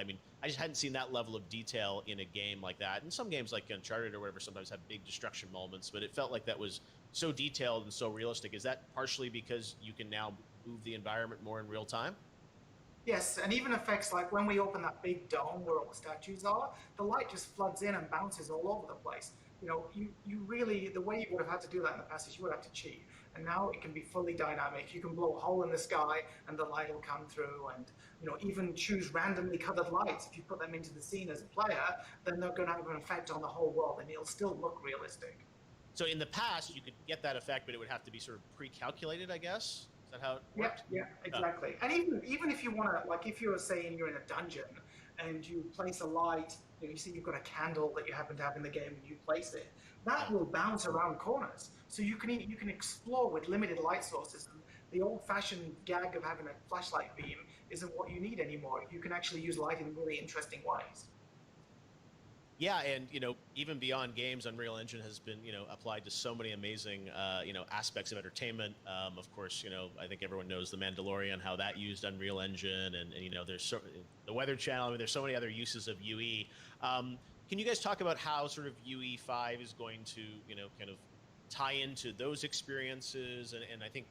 I just hadn't seen that level of detail in a game like that. And some games like Uncharted or whatever sometimes have big destruction moments, but it felt like that was so detailed and so realistic. Is that partially because you can now move the environment more in real time? Yes, and even effects like when we open that big dome where all the statues are, the light just floods in and bounces all over the place. You really, the way you would have had to do that in the past is you would have to cheat. And now it can be fully dynamic. You can blow a hole in the sky and the light will come through, and even choose randomly colored lights. If you put them into the scene as a player, then they're going to have an effect on the whole world and it'll still look realistic. So in the past, you could get that effect, but it would have to be sort of pre-calculated, I guess? Is that how it worked? Yeah, exactly. And even if you want to, like if you're saying you're in a dungeon and you place a light, you see you've got a candle that you happen to have in the game and you place it, that will bounce around corners. So you can explore with limited light sources. And the old-fashioned gag of having a flashlight beam isn't what you need anymore. You can actually use light in really interesting ways. Yeah, and even beyond games, Unreal Engine has been applied to so many amazing aspects of entertainment. Of course, I think everyone knows The Mandalorian, how that used Unreal Engine, and there's the Weather Channel. There's so many other uses of UE. Can you guys talk about how sort of UE5 is going to kind of tie into those experiences? And I think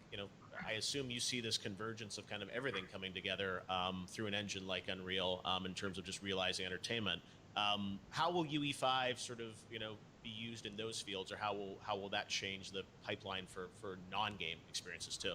I assume you see this convergence of kind of everything coming together through an engine like Unreal in terms of just realizing entertainment. How will UE5 sort of, be used in those fields, or how will that change the pipeline for non-game experiences too?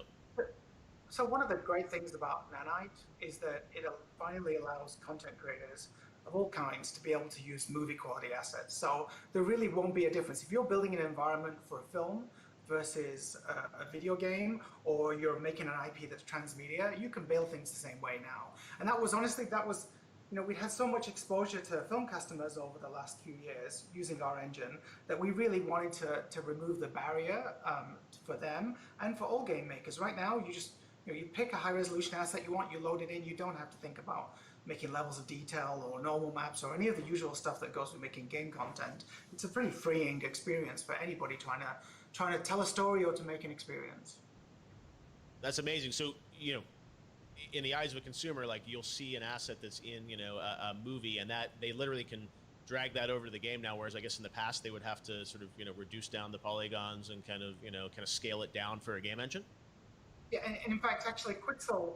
So one of the great things about nanite is that it finally allows content creators of all kinds to be able to use movie quality assets. So there really won't be a difference. If you're building an environment for a film versus a video game, or you're making an IP that's transmedia, you can build things the same way now. And that was we had so much exposure to film customers over the last few years using our engine that we really wanted to remove the barrier for them and for all game makers. Right now, you pick a high resolution asset you want, you load it in, you don't have to think about making levels of detail or normal maps or any of the usual stuff that goes with making game content. It's a pretty freeing experience for anybody trying to tell a story or to make an experience. That's amazing. So, in the eyes of a consumer, like you'll see an asset that's in, a movie, and that they literally can drag that over to the game now. Whereas I guess in the past they would have to sort of, reduce down the polygons and kind of scale it down for a game engine. Yeah, and in fact, actually, Quixel,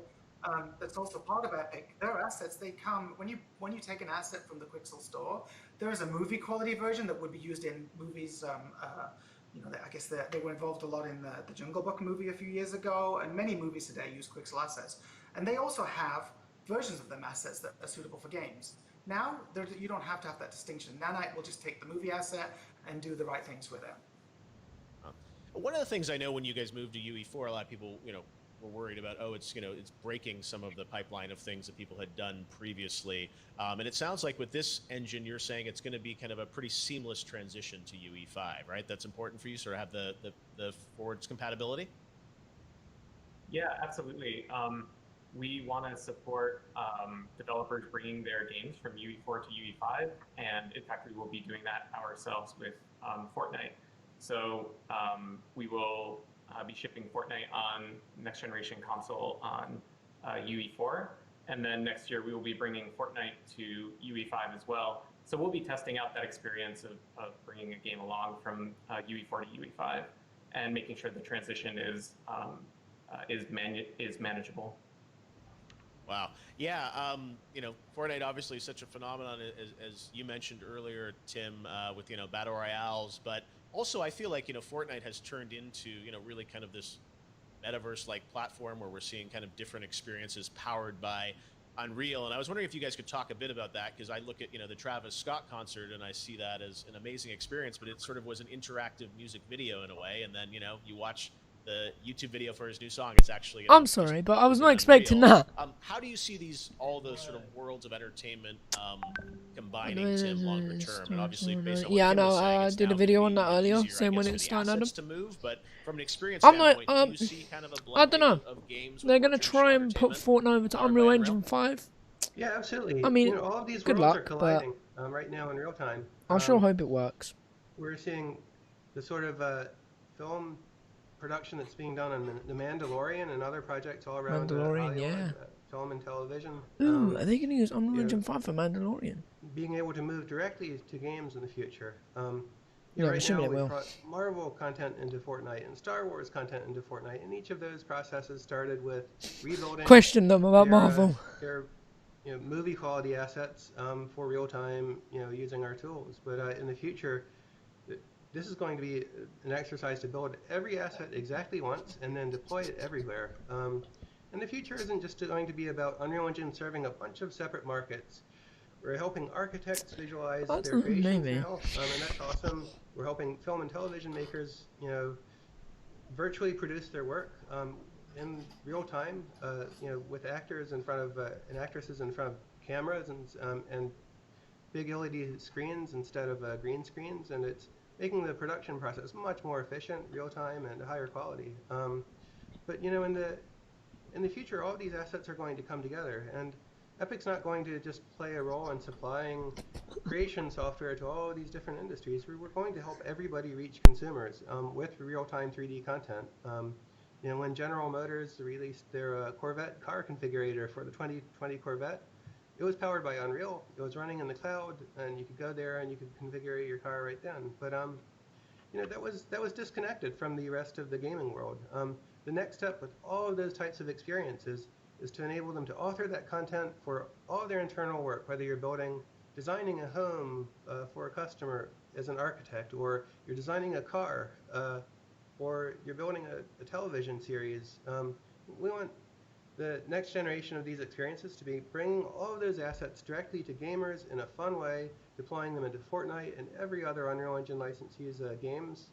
that's also part of Epic. Their assets, they come when you take an asset from the Quixel store. There is a movie quality version that would be used in movies. I guess they were involved a lot in the Jungle Book movie a few years ago, and many movies today use Quixel assets. And they also have versions of them assets that are suitable for games. Now, you don't have to have that distinction. Nanite will just take the movie asset and do the right things with it. One of the things I know when you guys moved to UE4, a lot of people, were worried about, it's breaking some of the pipeline of things that people had done previously. And it sounds like with this engine, you're saying it's going to be kind of a pretty seamless transition to UE5, right? That's important for you, sort of have the forwards compatibility? Yeah, absolutely. We want to support developers bringing their games from UE4 to UE5, and in fact, we will be doing that ourselves with Fortnite. So we will be shipping Fortnite on next generation console on UE4, and then next year we will be bringing Fortnite to UE5 as well. So we'll be testing out that experience of bringing a game along from UE4 to UE5 and making sure the transition is manageable. Wow. Yeah. Fortnite obviously is such a phenomenon, as you mentioned earlier, Tim, with, battle royales. But also I feel like, Fortnite has turned into, really kind of this metaverse-like platform where we're seeing kind of different experiences powered by Unreal. And I was wondering if you guys could talk a bit about that, because I look at, the Travis Scott concert and I see that as an amazing experience, but it sort of was an interactive music video in a way. And then, you watch the YouTube video for his new song. It's actually. I'm sorry, but I was not expecting that. How do you see all the sort of worlds of entertainment combining, Tim, longer term? And obviously, based on what Tim was saying, I did a video on that earlier, saying when it started. Adam, to move, but from an experience I'm like, standpoint, do you see kind of a I don't know. of games They're gonna try and put Fortnite over to Unreal Engine 5. Yeah, absolutely. I mean, all of these good worlds luck, are colliding right now in real time. I sure hope it works. We're seeing the sort of film production that's being done on The Mandalorian and other projects all around Hollywood, film and television. Ooh, are they going to use Unreal Engine 5 for Mandalorian? Being able to move directly to games in the future. Yeah, right now it will. We've brought Marvel content into Fortnite and Star Wars content into Fortnite, and each of those processes started with rebuilding. Question them about Marvel. Their movie quality assets for real time, using our tools. But in the future, this is going to be an exercise to build every asset exactly once and then deploy it everywhere. And the future isn't just going to be about Unreal Engine serving a bunch of separate markets. We're helping architects visualize their creations now, and that's awesome. We're helping film and television makers, virtually produce their work in real time, with actors in front of and actresses in front of cameras and big LED screens instead of green screens, and it's making the production process much more efficient, real time, and higher quality. But in the future, all of these assets are going to come together, and Epic's not going to just play a role in supplying creation software to all of these different industries. We're going to help everybody reach consumers with real-time 3D content. When General Motors released their Corvette car configurator for the 2020 Corvette, it was powered by Unreal. It was running in the cloud, and you could go there and you could configure your car right then. But that was disconnected from the rest of the gaming world. The next step with all of those types of experiences is to enable them to author that content for all their internal work, whether you're designing a home for a customer as an architect, or you're designing a car, or you're building a television series. We want the next generation of these experiences to be bringing all of those assets directly to gamers in a fun way, deploying them into Fortnite and every other Unreal Engine licensee's games,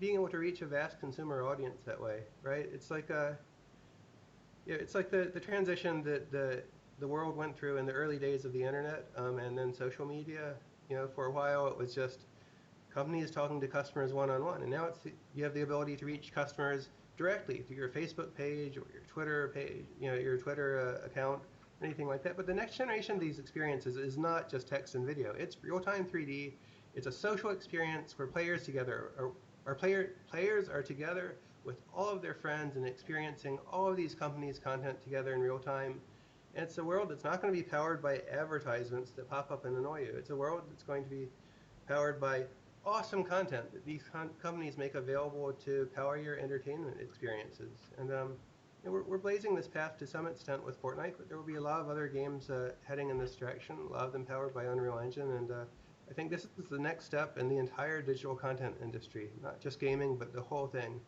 being able to reach a vast consumer audience that way, right? It's like the transition that the world went through in the early days of the internet, and then social media. For a while it was just companies talking to customers one-on-one, and now you have the ability to reach customers directly through your Facebook page or your Twitter page, your Twitter account, anything like that. But the next generation of these experiences is not just text and video. It's real-time 3D. It's a social experience where players are together with all of their friends and experiencing all of these companies' content together in real time. And it's a world that's not going to be powered by advertisements that pop up and annoy you. It's a world that's going to be powered by awesome content that these companies make available to power your entertainment experiences. And we're blazing this path to some extent with Fortnite, but there will be a lot of other games heading in this direction, a lot of them powered by Unreal Engine. And I think this is the next step in the entire digital content industry, not just gaming, but the whole thing.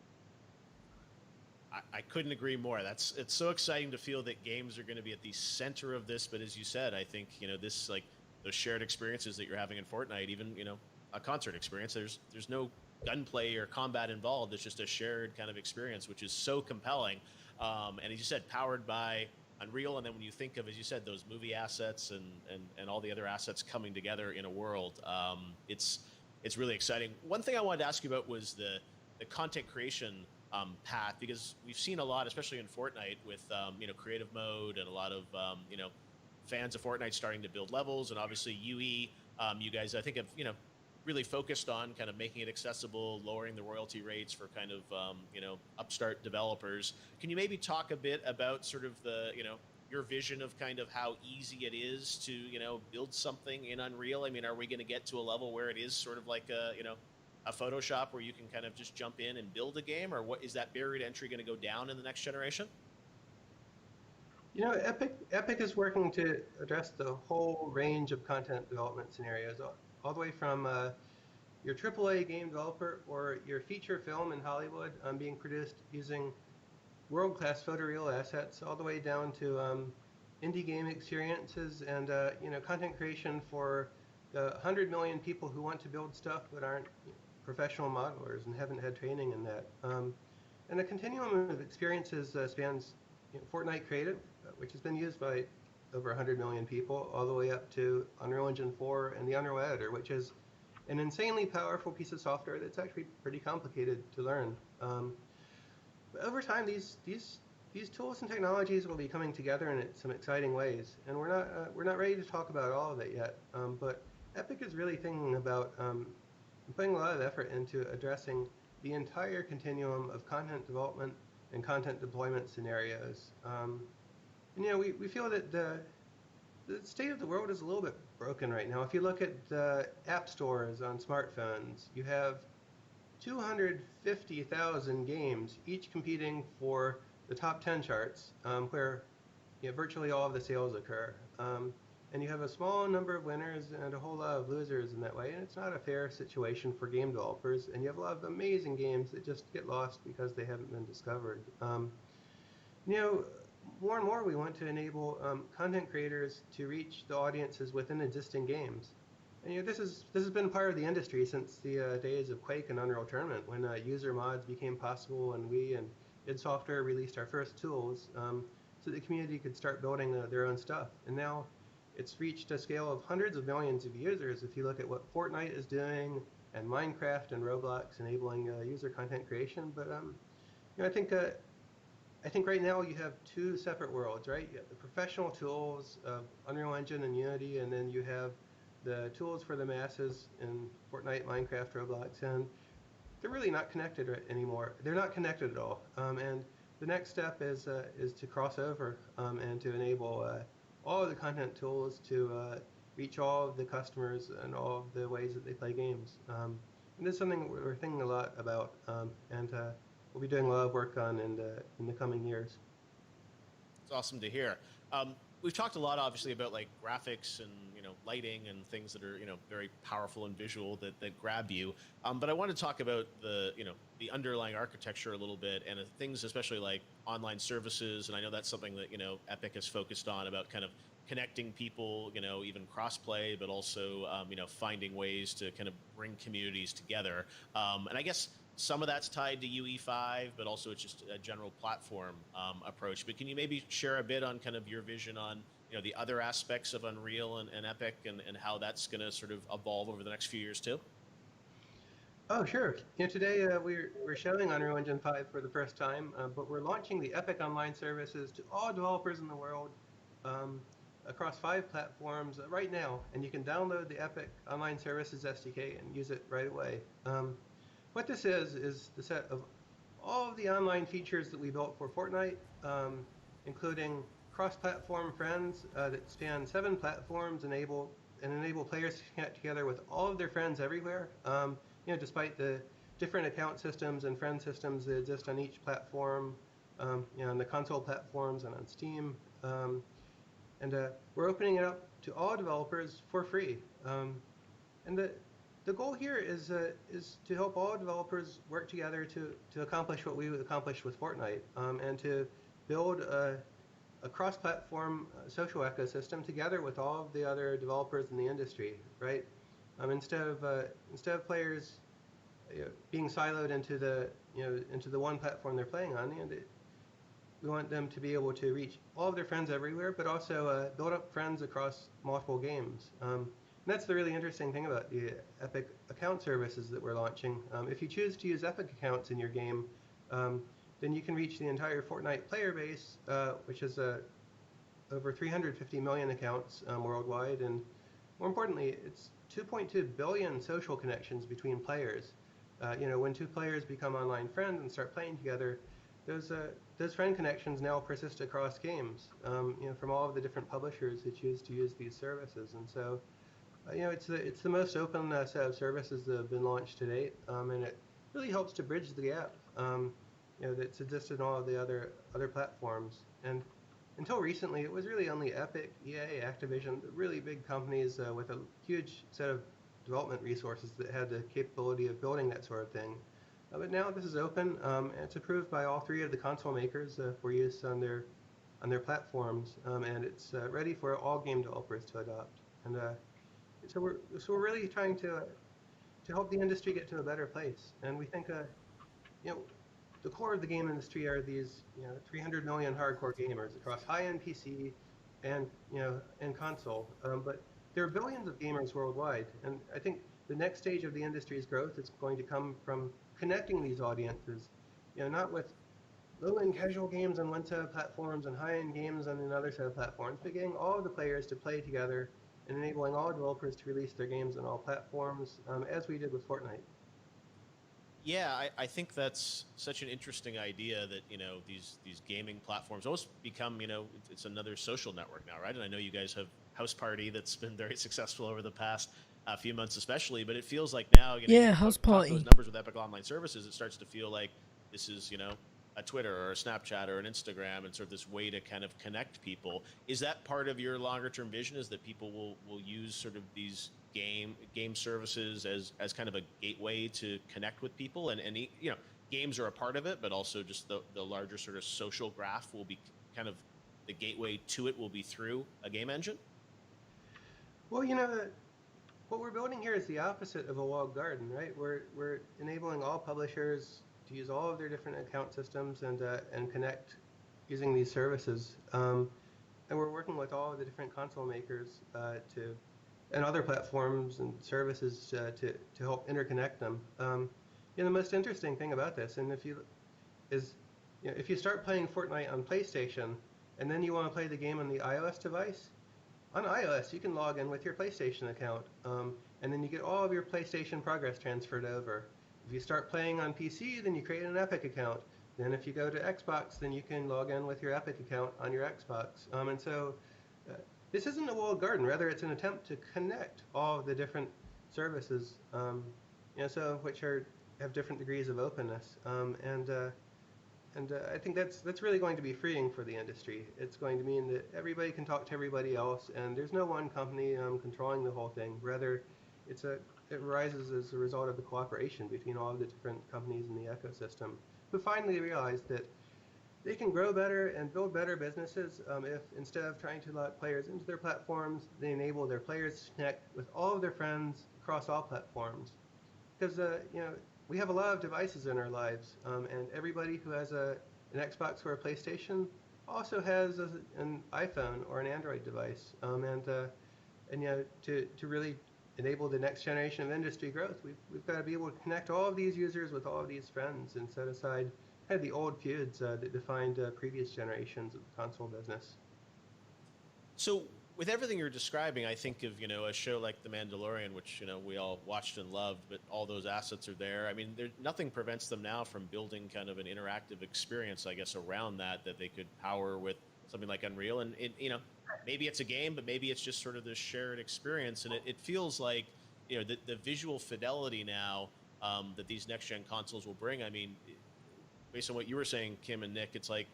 I couldn't agree more. It's so exciting to feel that games are going to be at the center of this. But as you said, I think this like those shared experiences that you're having in Fortnite, even a concert experience. There's no gunplay or combat involved. It's just a shared kind of experience, which is so compelling. And as you said, powered by Unreal, and then when you think of, as you said, those movie assets and all the other assets coming together in a world, it's really exciting. One thing I wanted to ask you about was the content creation path, because we've seen a lot, especially in Fortnite, with creative mode and a lot of fans of Fortnite starting to build levels, and obviously UE, you guys I think have really focused on kind of making it accessible, lowering the royalty rates for kind of upstart developers. Can you maybe talk a bit about sort of the your vision of kind of how easy it is to build something in Unreal? I mean, are we going to get to a level where it is sort of like a Photoshop where you can kind of just jump in and build a game, or what is that barrier to entry going to go down in the next generation? Epic is working to address the whole range of content development scenarios, all the way from your AAA game developer or your feature film in Hollywood being produced using world-class photoreal assets, all the way down to indie game experiences and content creation for the 100 million people who want to build stuff but aren't professional modelers and haven't had training in that. And the continuum of experiences spans Fortnite Creative, which has been used by over 100 million people, all the way up to Unreal Engine 4 and the Unreal Editor, which is an insanely powerful piece of software that's actually pretty complicated to learn. But over time, these tools and technologies will be coming together in some exciting ways, and we're not ready to talk about all of it yet. But Epic is really thinking about putting a lot of effort into addressing the entire continuum of content development and content deployment scenarios. We feel that the state of the world is a little bit broken right now. If you look at the app stores on smartphones, you have 250,000 games, each competing for the top 10 charts, where virtually all of the sales occur. And you have a small number of winners and a whole lot of losers in that way, and it's not a fair situation for game developers, and you have a lot of amazing games that just get lost because they haven't been discovered. More and more we want to enable content creators to reach the audiences within existing games. And this has been part of the industry since the days of Quake and Unreal Tournament, when user mods became possible, and we and id Software released our first tools so the community could start building their own stuff. And now it's reached a scale of hundreds of millions of users if you look at what Fortnite is doing, and Minecraft and Roblox enabling user content creation. But I think right now you have two separate worlds, right? You have the professional tools of Unreal Engine and Unity, and then you have the tools for the masses in Fortnite, Minecraft, Roblox, and they're really not connected anymore. They're not connected at all. And the next step is to cross over and to enable all of the content tools to reach all of the customers and all of the ways that they play games. And this is something we're thinking a lot about, and we'll be doing a lot of work on in the coming years. It's awesome to hear. We've talked a lot, obviously, about like graphics and lighting and things that are very powerful and visual that grab you. But I want to talk about the underlying architecture a little bit, and things especially like online services. And I know that's something that Epic has focused on, about kind of connecting people, even cross-play, but also finding ways to kind of bring communities together. And I guess some of that's tied to UE5, but also it's just a general platform approach. But can you maybe share a bit on kind of your vision on the other aspects of Unreal and Epic, and how that's going to sort of evolve over the next few years too? Oh, sure. Today we're showing Unreal Engine 5 for the first time, but we're launching the Epic Online services to all developers in the world across 5 platforms right now, and you can download the Epic Online Services SDK and use it right away. What this is the set of all of the online features that we built for Fortnite, including cross-platform friends that span 7 platforms, enable players to connect together with all of their friends everywhere. Despite the different account systems and friend systems that exist on each platform, on the console platforms and on Steam. And we're opening it up to all developers for free. And the goal here is to help all developers work together to accomplish what we accomplished with Fortnite, and to build a cross-platform social ecosystem together with all of the other developers in the industry, right? Instead of players being siloed into the one platform they're playing on, we want them to be able to reach all of their friends everywhere, but also build up friends across multiple games. And that's the really interesting thing about the Epic account services that we're launching. If you choose to use Epic accounts in your game, then you can reach the entire Fortnite player base, which is over 350 million accounts worldwide, and more importantly, it's 2.2 billion social connections between players. When 2 players become online friends and start playing together, those friend connections now persist across games, from all of the different publishers who choose to use these services. And so, it's the most open set of services that have been launched to date, and it really helps to bridge the gap, that's existed on all of the other platforms. And until recently, it was really only Epic, EA, Activision, the really big companies with a huge set of development resources that had the capability of building that sort of thing. But now this is open, and it's approved by all 3 of the console makers for use on their platforms, and it's ready for all game developers to adopt. And so we're really trying to help the industry get to a better place. And we think the core of the game industry are these 300 million hardcore gamers across high-end PC and console. But there are billions of gamers worldwide, and I think the next stage of the industry's growth is going to come from connecting these audiences, not with low-end casual games on one set of platforms and high-end games on another set of platforms, but getting all of the players to play together and enabling all developers to release their games on all platforms, as we did with Fortnite. Yeah, I think that's such an interesting idea that, these gaming platforms almost become, it's another social network now, right? And I know you guys have House Party that's been very successful over the past few months especially, but it feels like now, House talk Party. those numbers with Epic Online Services, it starts to feel like this is, a Twitter or a Snapchat or an Instagram, and sort of this way to kind of connect people. Is that part of your longer term vision, is that people will use sort of these game services as kind of a gateway to connect with people, and games are a part of it, but also just the larger sort of social graph will be kind of the gateway to it will be through a game engine? Well, what we're building here is the opposite of a walled garden, right? We're enabling all publishers to use all of their different account systems and connect using these services. And we're working with all of the different console makers and other platforms and services to help interconnect them. The most interesting thing about this, and if you start playing Fortnite on PlayStation and then you want to play the game on the iOS device, on iOS you can log in with your PlayStation account, and then you get all of your PlayStation progress transferred over. If you start playing on PC, then you create an Epic account. Then if you go to Xbox, then you can log in with your Epic account on your Xbox. And so this isn't a walled garden. Rather, it's an attempt to connect all of the different services, some of which have different degrees of openness. And I think that's really going to be freeing for the industry. It's going to mean that everybody can talk to everybody else, and there's no one company controlling the whole thing. Rather, it rises as a result of the cooperation between all of the different companies in the ecosystem, who finally realize that they can grow better and build better businesses if, instead of trying to let players into their platforms, they enable their players to connect with all of their friends across all platforms. Because we have a lot of devices in our lives, and everybody who has an Xbox or a PlayStation also has an iPhone or an Android device. To really enable the next generation of industry growth, we've got to be able to connect all of these users with all of these friends and set aside kind of the old feuds that defined previous generations of the console business. So with everything you're describing, I think of a show like The Mandalorian, which we all watched and loved, but all those assets are there. I mean, nothing prevents them now from building kind of an interactive experience, I guess, around that they could power with something like Unreal. And maybe it's a game, but maybe it's just sort of this shared experience. And it feels like the visual fidelity now that these next gen consoles will bring. I mean, based on what you were saying, Kim and Nick, it's like,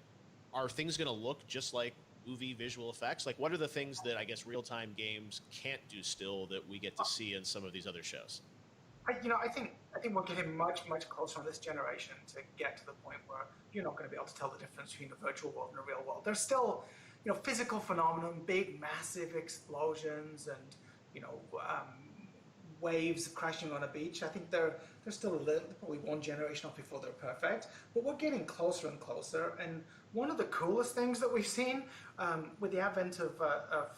are things going to look just like movie visual effects? Like, what are the things that I guess real-time games can't do still that we get to see in some of these other shows? I think we're getting much closer on this generation to get to the point where you're not going to be able to tell the difference between a virtual world and a real world. There's still, physical phenomenon, big, massive explosions, and waves crashing on a beach. I think they're still probably one generation off before they're perfect, but we're getting closer and closer. And one of the coolest things that we've seen with the advent of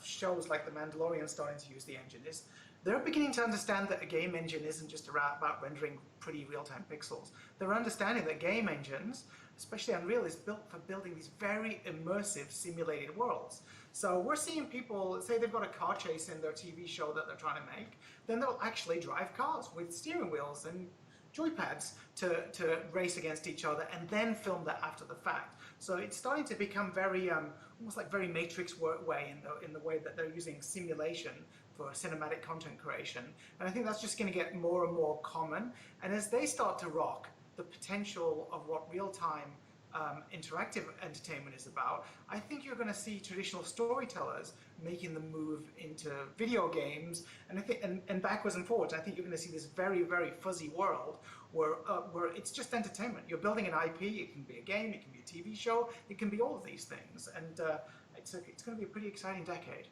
shows like The Mandalorian starting to use the engine is they're beginning to understand that a game engine isn't just about rendering pretty real-time pixels. They're understanding that game engines, especially Unreal, is built for building these very immersive simulated worlds. So we're seeing people, say they've got a car chase in their TV show that they're trying to make, then they'll actually drive cars with steering wheels and joypads to race against each other and then film that after the fact. So it's starting to become very, almost like very Matrix way in the way that they're using simulation for cinematic content creation. And I think that's just going to get more and more common. And as they start to rock the potential of what real-time interactive entertainment is about, I think you're going to see traditional storytellers making the move into video games, and I think and backwards and forwards. I think you're going to see this very, very fuzzy world where it's just entertainment. You're building an IP. It can be a game. It can be a TV show. It can be all of these things, and it's going to be a pretty exciting decade.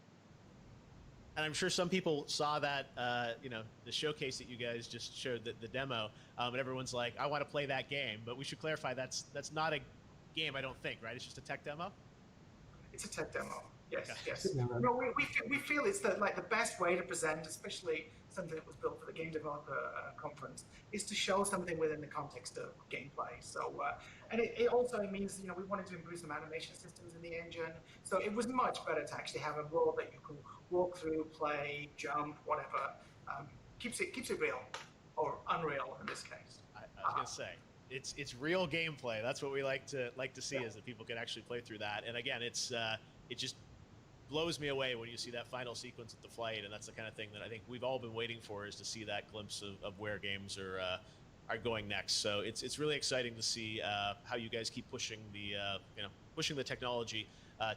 And I'm sure some people saw that, the showcase that you guys just showed, the demo, and everyone's like, I want to play that game. But we should clarify that's not a game, I don't think, right? It's just a tech demo? It's a tech demo. Yes, okay. Yes. No, we feel it's the best way to present, especially something that was built for the Game Developer Conference, is to show something within the context of gameplay. So, and it also means, we wanted to improve some animation systems in the engine. So it was much better to actually have a world that you can walk through, play, jump, whatever. Keeps it real, or unreal in this case. I was gonna say, it's real gameplay. That's what we like to see, is that people can actually play through that. And again, it just blows me away when you see that final sequence at the flight, and that's the kind of thing that I think we've all been waiting for, is to see that glimpse of where games are going next. So it's really exciting to see how you guys keep pushing the technology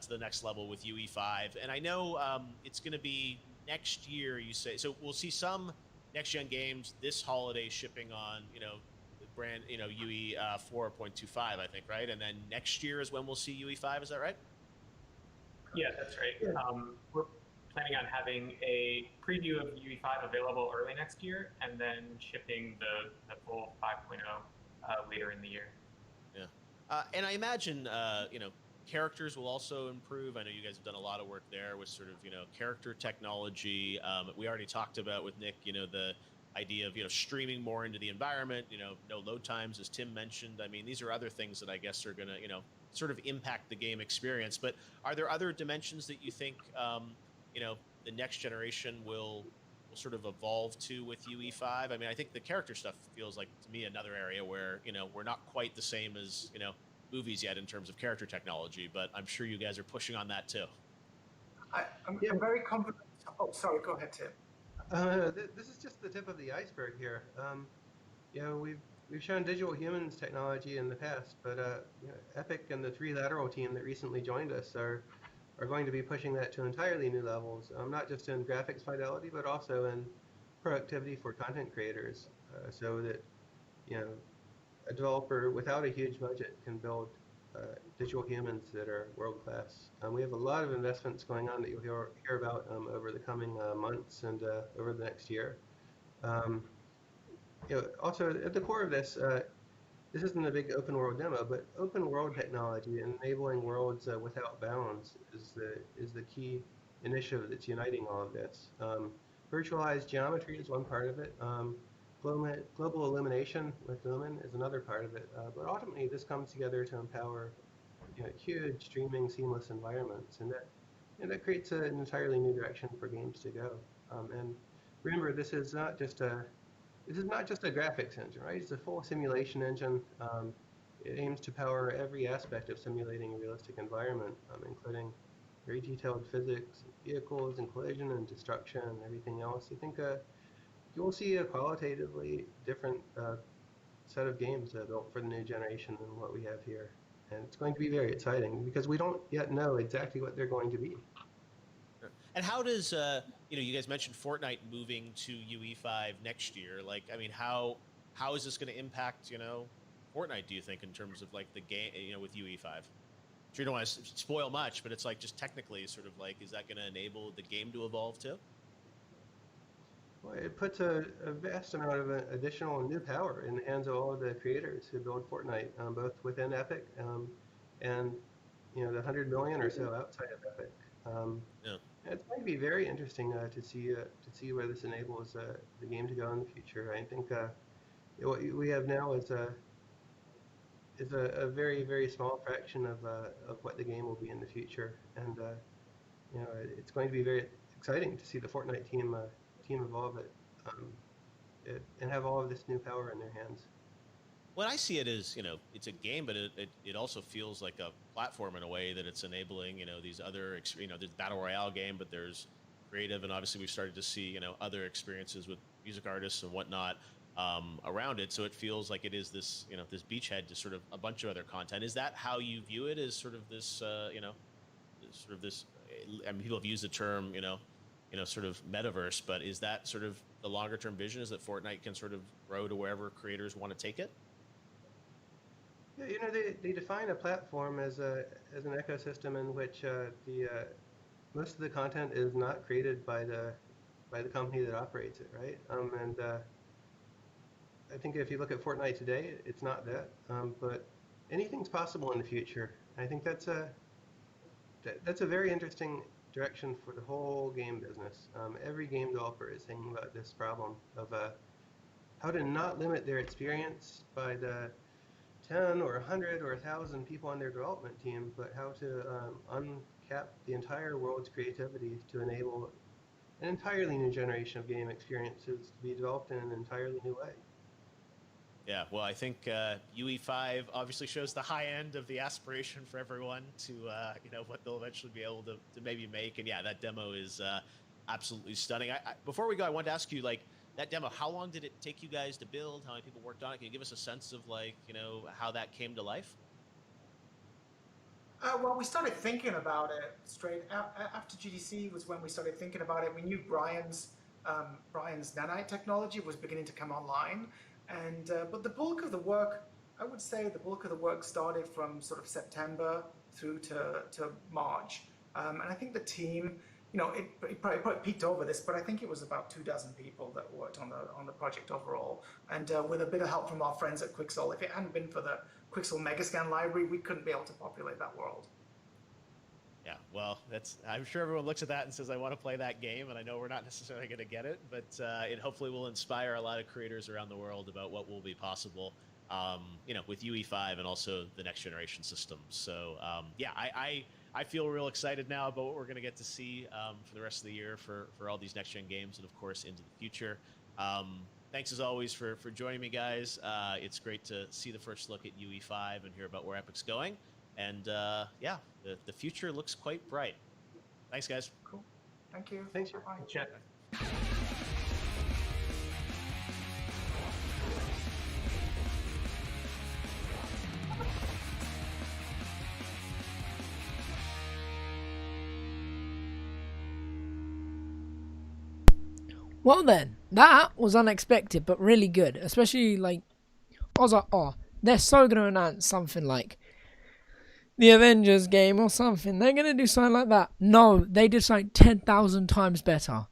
to the next level with UE5. And I know it's going to be next year, you say. So we'll see some next gen games this holiday shipping on the brand UE 4.25, I think, right? And then next year is when we'll see UE5. Is that right? Yeah, that's right. We're planning on having a preview of UE5 available early next year, and then shipping the full 5.0 later in the year. Yeah, and I imagine characters will also improve. I know you guys have done a lot of work there with sort of character technology. We already talked about with Nick the idea of streaming more into the environment. No load times, as Tim mentioned. I mean, these are other things that I guess are going to sort of impact the game experience. But are there other dimensions that you think the next generation will sort of evolve to with UE5? I mean, I think the character stuff feels like, to me, another area where we're not quite the same as movies yet in terms of character technology, but I'm sure you guys are pushing on that too. I'm very confident. Oh, sorry, go ahead, Tim. This is just the tip of the iceberg here. We've shown digital humans technology in the past, but Epic and the 3 Lateral team that recently joined us are going to be pushing that to entirely new levels, not just in graphics fidelity, but also in productivity for content creators, so that a developer without a huge budget can build digital humans that are world class. We have a lot of investments going on that you'll hear about over the coming months and over the next year. Also, at the core of this, this isn't a big open world demo, but open world technology and enabling worlds without bounds is the key initiative that's uniting all of this. Virtualized geometry is one part of it. Global illumination with Lumen is another part of it. But ultimately, this comes together to empower huge streaming seamless environments, and And that creates an entirely new direction for games to go. And remember, this is not just a graphics engine, right? It's a full simulation engine. It aims to power every aspect of simulating a realistic environment, including very detailed physics, vehicles, and collision and destruction, and everything else. I think you will see a qualitatively different set of games built for the new generation than what we have here. And it's going to be very exciting because we don't yet know exactly what they're going to be. And how does you guys mentioned Fortnite moving to UE5 next year? Like, I mean, how is this going to impact Fortnite? Do you think in terms of like the game, with UE5? Sure, you don't want to spoil much, but it's like just technically, sort of like, is that going to enable the game to evolve too? Well, it puts a vast amount of additional new power in the hands of all of the creators who build Fortnite, both within Epic and the 100 million or so outside of Epic. Yeah. It's going to be very interesting to see where this enables the game to go in the future. I think what we have now is a very, very small fraction of what the game will be in the future, and it's going to be very exciting to see the Fortnite team evolve it and have all of this new power in their hands. When I see it as, it's a game, but it also feels like a platform in a way that it's enabling, these other, there's battle royale game, but there's creative, and obviously we've started to see, other experiences with music artists and whatnot around it. So it feels like it is this, this beachhead to sort of a bunch of other content. Is that how you view it? As sort of this, sort of this? I mean, people have used the term, sort of metaverse, but is that sort of the longer term vision? Is that Fortnite can sort of grow to wherever creators want to take it? Yeah, they define a platform as an ecosystem in which most of the content is not created by the company that operates it, right? And I think if you look at Fortnite today, it's not that, but anything's possible in the future. I think that's a very interesting direction for the whole game business. Every game developer is thinking about this problem of how to not limit their experience by the 10 or 100 or 1,000 people on their development team, but how to uncap the entire world's creativity to enable an entirely new generation of game experiences to be developed in an entirely new way. Yeah, well, I think UE5 obviously shows the high end of the aspiration for everyone to, what they'll eventually be able to maybe make. And yeah, that demo is absolutely stunning. Before we go, I wanted to ask you, like, that demo, how long did it take you guys to build? How many people worked on it? Can you give us a sense of, like, how that came to life? Well, we started thinking about it straight after GDC was when we started thinking about it. We knew Brian's nanite technology was beginning to come online, and but the bulk of the work, I would say, the bulk of the work started from sort of September through to March, and I think the team. It probably peaked over this, but I think it was about 24 people that worked on the project overall, and with a bit of help from our friends at Quixel. If it hadn't been for the Quixel Megascan library, we couldn't be able to populate that world. Yeah, well, I'm sure everyone looks at that and says, I want to play that game, and I know we're not necessarily going to get it, but it hopefully will inspire a lot of creators around the world about what will be possible, with UE5 and also the next generation systems. So, yeah, I feel real excited now about what we're going to get to see for the rest of the year for all these next-gen games and, of course, into the future. Thanks, as always, for joining me, guys. It's great to see the first look at UE5 and hear about where Epic's going. And, yeah, the future looks quite bright. Thanks, guys. Cool. Thank you. Thanks. Bye. Chat. Well then, that was unexpected but really good. Especially, like, I was like, oh, they're so going to announce something like the Avengers game or something. They're going to do something like that. No, they did something 10,000 times better.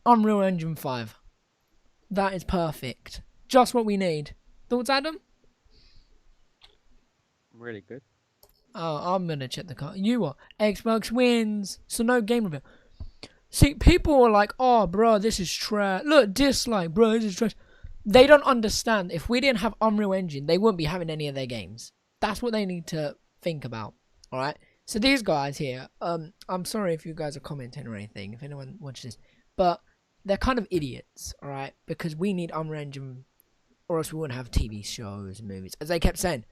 Unreal Engine 5. That is perfect. Just what we need. Thoughts, Adam? Really good. Oh, I'm going to check the card. You what? Xbox wins. So no game reveal. See, people were like, oh, bro, this is trash. Look, dislike, bro, this is trash. They don't understand. If we didn't have Unreal Engine, they wouldn't be having any of their games. That's what they need to think about, all right? So these guys here, I'm sorry if you guys are commenting or anything, if anyone watches this, but they're kind of idiots, alright? Because we need Unreal Engine, or else we wouldn't have TV shows and movies. As they kept saying,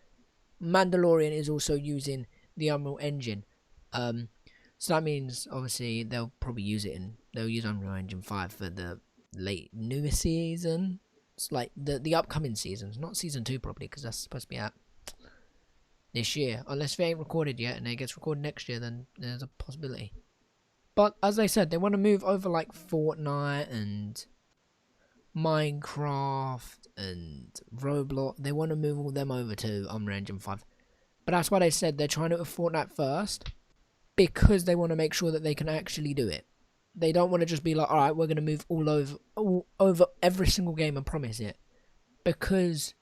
Mandalorian is also using the Unreal Engine. So that means, obviously, they'll probably use it they'll use Unreal Engine 5 for the newer season. It's like the upcoming seasons, not season 2 probably, because that's supposed to be out this year. Unless they ain't recorded yet and it gets recorded next year, then there's a possibility. But as I said, they want to move over like Fortnite and Minecraft and Roblox. They want to move all them over to Unreal Engine 5. But that's why they said they're trying to do Fortnite first, because they want to make sure that they can actually do it. They don't want to just be like, alright, we're going to move all over every single game and promise it. Because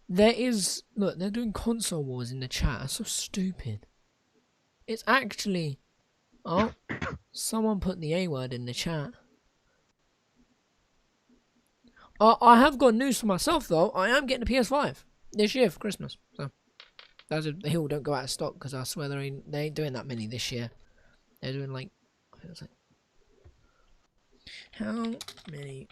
there is... Look, they're doing console wars in the chat. That's so stupid. It's actually... Oh, someone put the A word in the chat. I have got news for myself, though. I am getting a PS5 this year for Christmas. So, those of the hill don't go out of stock, because I swear they ain't doing that many this year. They're doing like... I think it's like... How many...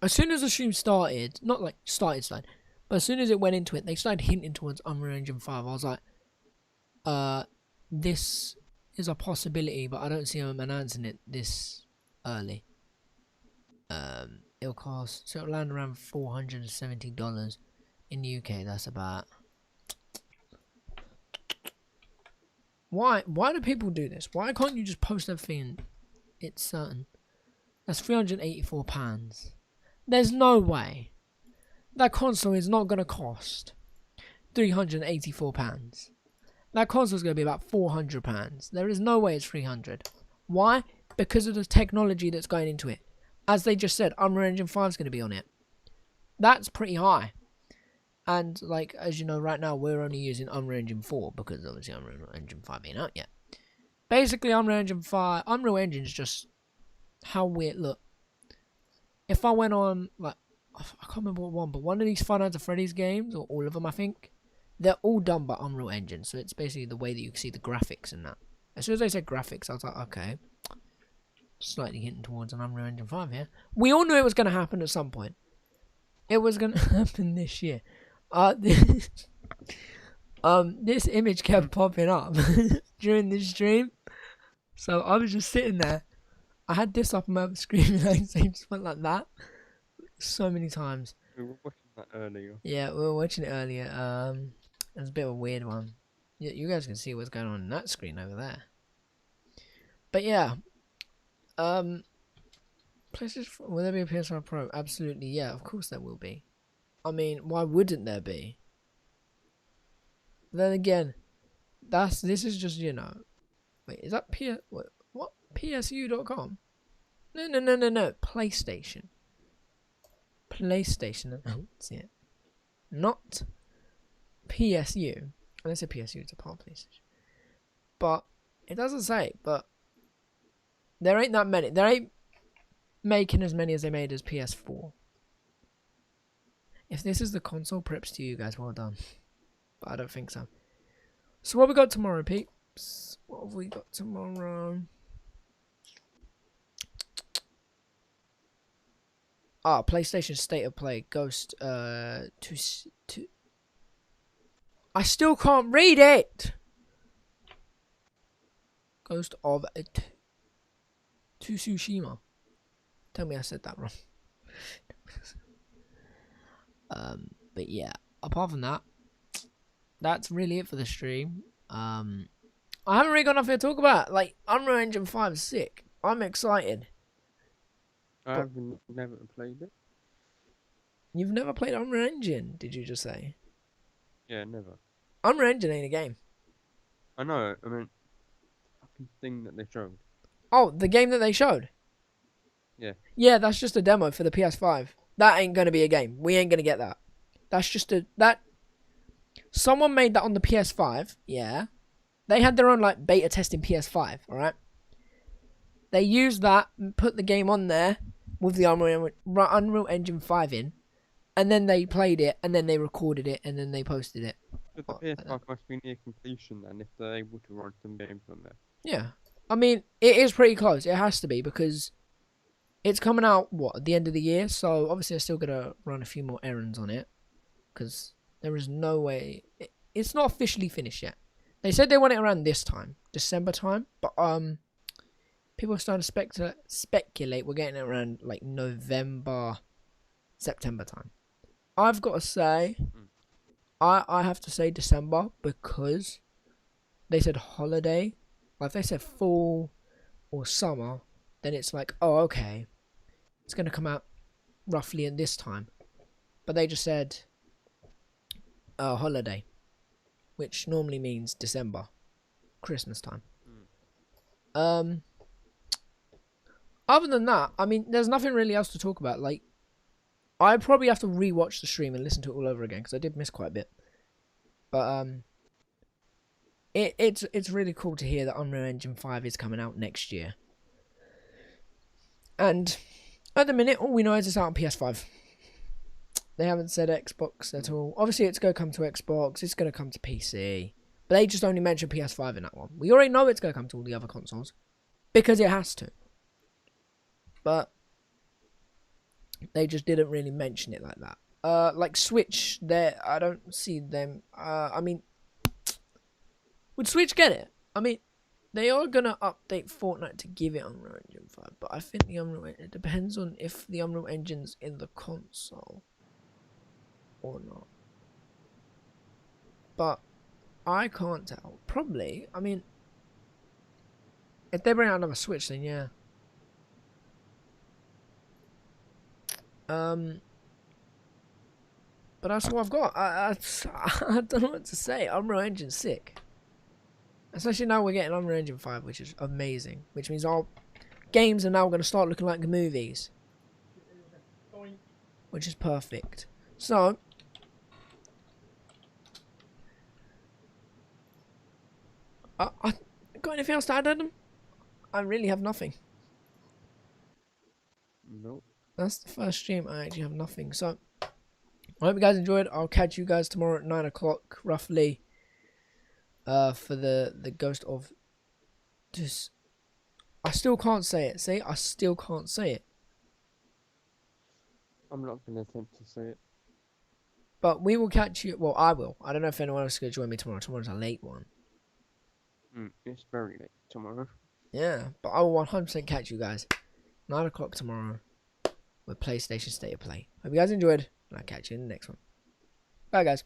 As soon as the stream started, not like started, but as soon as it went into it, they started hinting towards Unreal Engine 5. I was like, this is a possibility, but I don't see them announcing it this early. It'll cost, so it'll land around $470 in the UK. That's about... Why do people do this? Why can't you just post everything? It's certain. That's £384. There's no way that console is not going to cost £384. That console is going to be about £400. There is no way it's 300. Why? Because of the technology that's going into it. As they just said, Unreal Engine 5 is going to be on it. That's pretty high. And, like, as you know, right now, we're only using Unreal Engine 4, because obviously Unreal Engine 5 ain't out yet. Basically, Unreal Engine is just how weird. Look, if I went on, like, I can't remember what one, but one of these Five Nights at Freddy's games, or all of them, I think, they're all done by Unreal Engine. So it's basically the way that you can see the graphics and that. As soon as they said graphics, I was like, okay, slightly hinting towards an Unreal Engine 5 here. We all knew it was going to happen at some point. It was going to happen this year. This image kept popping up during this stream, so I was just sitting there. I had this up on my screen, and I just went like that so many times. We were watching that earlier. Yeah, we were watching it earlier. It was a bit of a weird one. Yeah, you guys can see what's going on in that screen over there. But yeah, PlayStation 4, will there be a PS5 Pro? Absolutely, yeah. Of course there will be. I mean, why wouldn't there be? Then again, this is just, you know. Wait, is that what? PSU.com? No. PlayStation. PlayStation. Oh, see it. Not PSU. Unless it's PSU, it's a part of PlayStation. But it doesn't say. But there ain't that many. There ain't making as many as they made as PS4. If this is the console, preps to you guys, well done. But I don't think so. So what we got tomorrow, peeps? What have we got tomorrow? PlayStation State of Play. Ghost, I still can't read it! Ghost of Tsushima. Tell me I said that wrong. But yeah, apart from that, that's really it for the stream. I haven't really got nothing to talk about. Like, Unreal Engine 5 is sick. I'm excited. I've never played it. You've never played Unreal Engine, did you just say? Yeah, never. Unreal Engine ain't a game. I know, I mean, fucking thing that they showed. Oh, the game that they showed? Yeah. Yeah, that's just a demo for the PS5. That ain't gonna be a game. We ain't gonna get that. That's just someone made that on the PS5, yeah. They had their own, like, beta testing PS5, alright? They used that and put the game on there with the Unreal Engine 5 in, and then they played it, and then they recorded it, and then they posted it. So the PS5 must be near completion then, if they're able to run some games on there. Yeah. I mean, it is pretty close. It has to be, because it's coming out, what, at the end of the year? So, obviously, I'm still going to run a few more errands on it, because there is no way... It's not officially finished yet. They said they want it around this time, December time, but people are starting to speculate we're getting it around, like, November, September time. I've got to say, I have to say December, because they said holiday. Like, if they said fall or summer, then it's like, oh, okay, it's going to come out roughly at this time. But they just said holiday, which normally means December, Christmas time. Other than that, I mean, there's nothing really else to talk about. Like, I probably have to rewatch the stream and listen to it all over again, because I did miss quite a bit. But it's really cool to hear that Unreal Engine 5 is coming out next year. And at the minute, all we know is it's out on PS5. They haven't said Xbox at all. Obviously, it's going to come to Xbox. It's going to come to PC. But they just only mentioned PS5 in that one. We already know it's going to come to all the other consoles, because it has to. But they just didn't really mention it like that. Like Switch, there, I don't see them. I mean, would Switch get it? I mean, they are gonna update Fortnite to give it Unreal Engine 5, but I think it depends on if the Unreal Engine's in the console or not. But I can't tell. Probably. I mean, if they bring out another Switch, then yeah. But that's all I've got. I don't know what to say. Unreal Engine's sick. Especially now we're getting Unreal Engine 5, which is amazing. Which means our games are now going to start looking like the movies. Which is perfect. So, I got anything else to add, Adam? I really have nothing. Nope. That's the first stream. I actually have nothing. So, I hope you guys enjoyed. I'll catch you guys tomorrow at 9 o'clock, roughly. For the Ghost of... Just... I still can't say it. See? I still can't say it. I'm not going to attempt to say it. But we will catch you... Well, I will. I don't know if anyone else is going to join me tomorrow. Tomorrow's a late one. It's very late tomorrow. Yeah, but I will 100% catch you guys. 9 o'clock tomorrow with PlayStation State of Play. Hope you guys enjoyed, and I'll catch you in the next one. Bye, guys.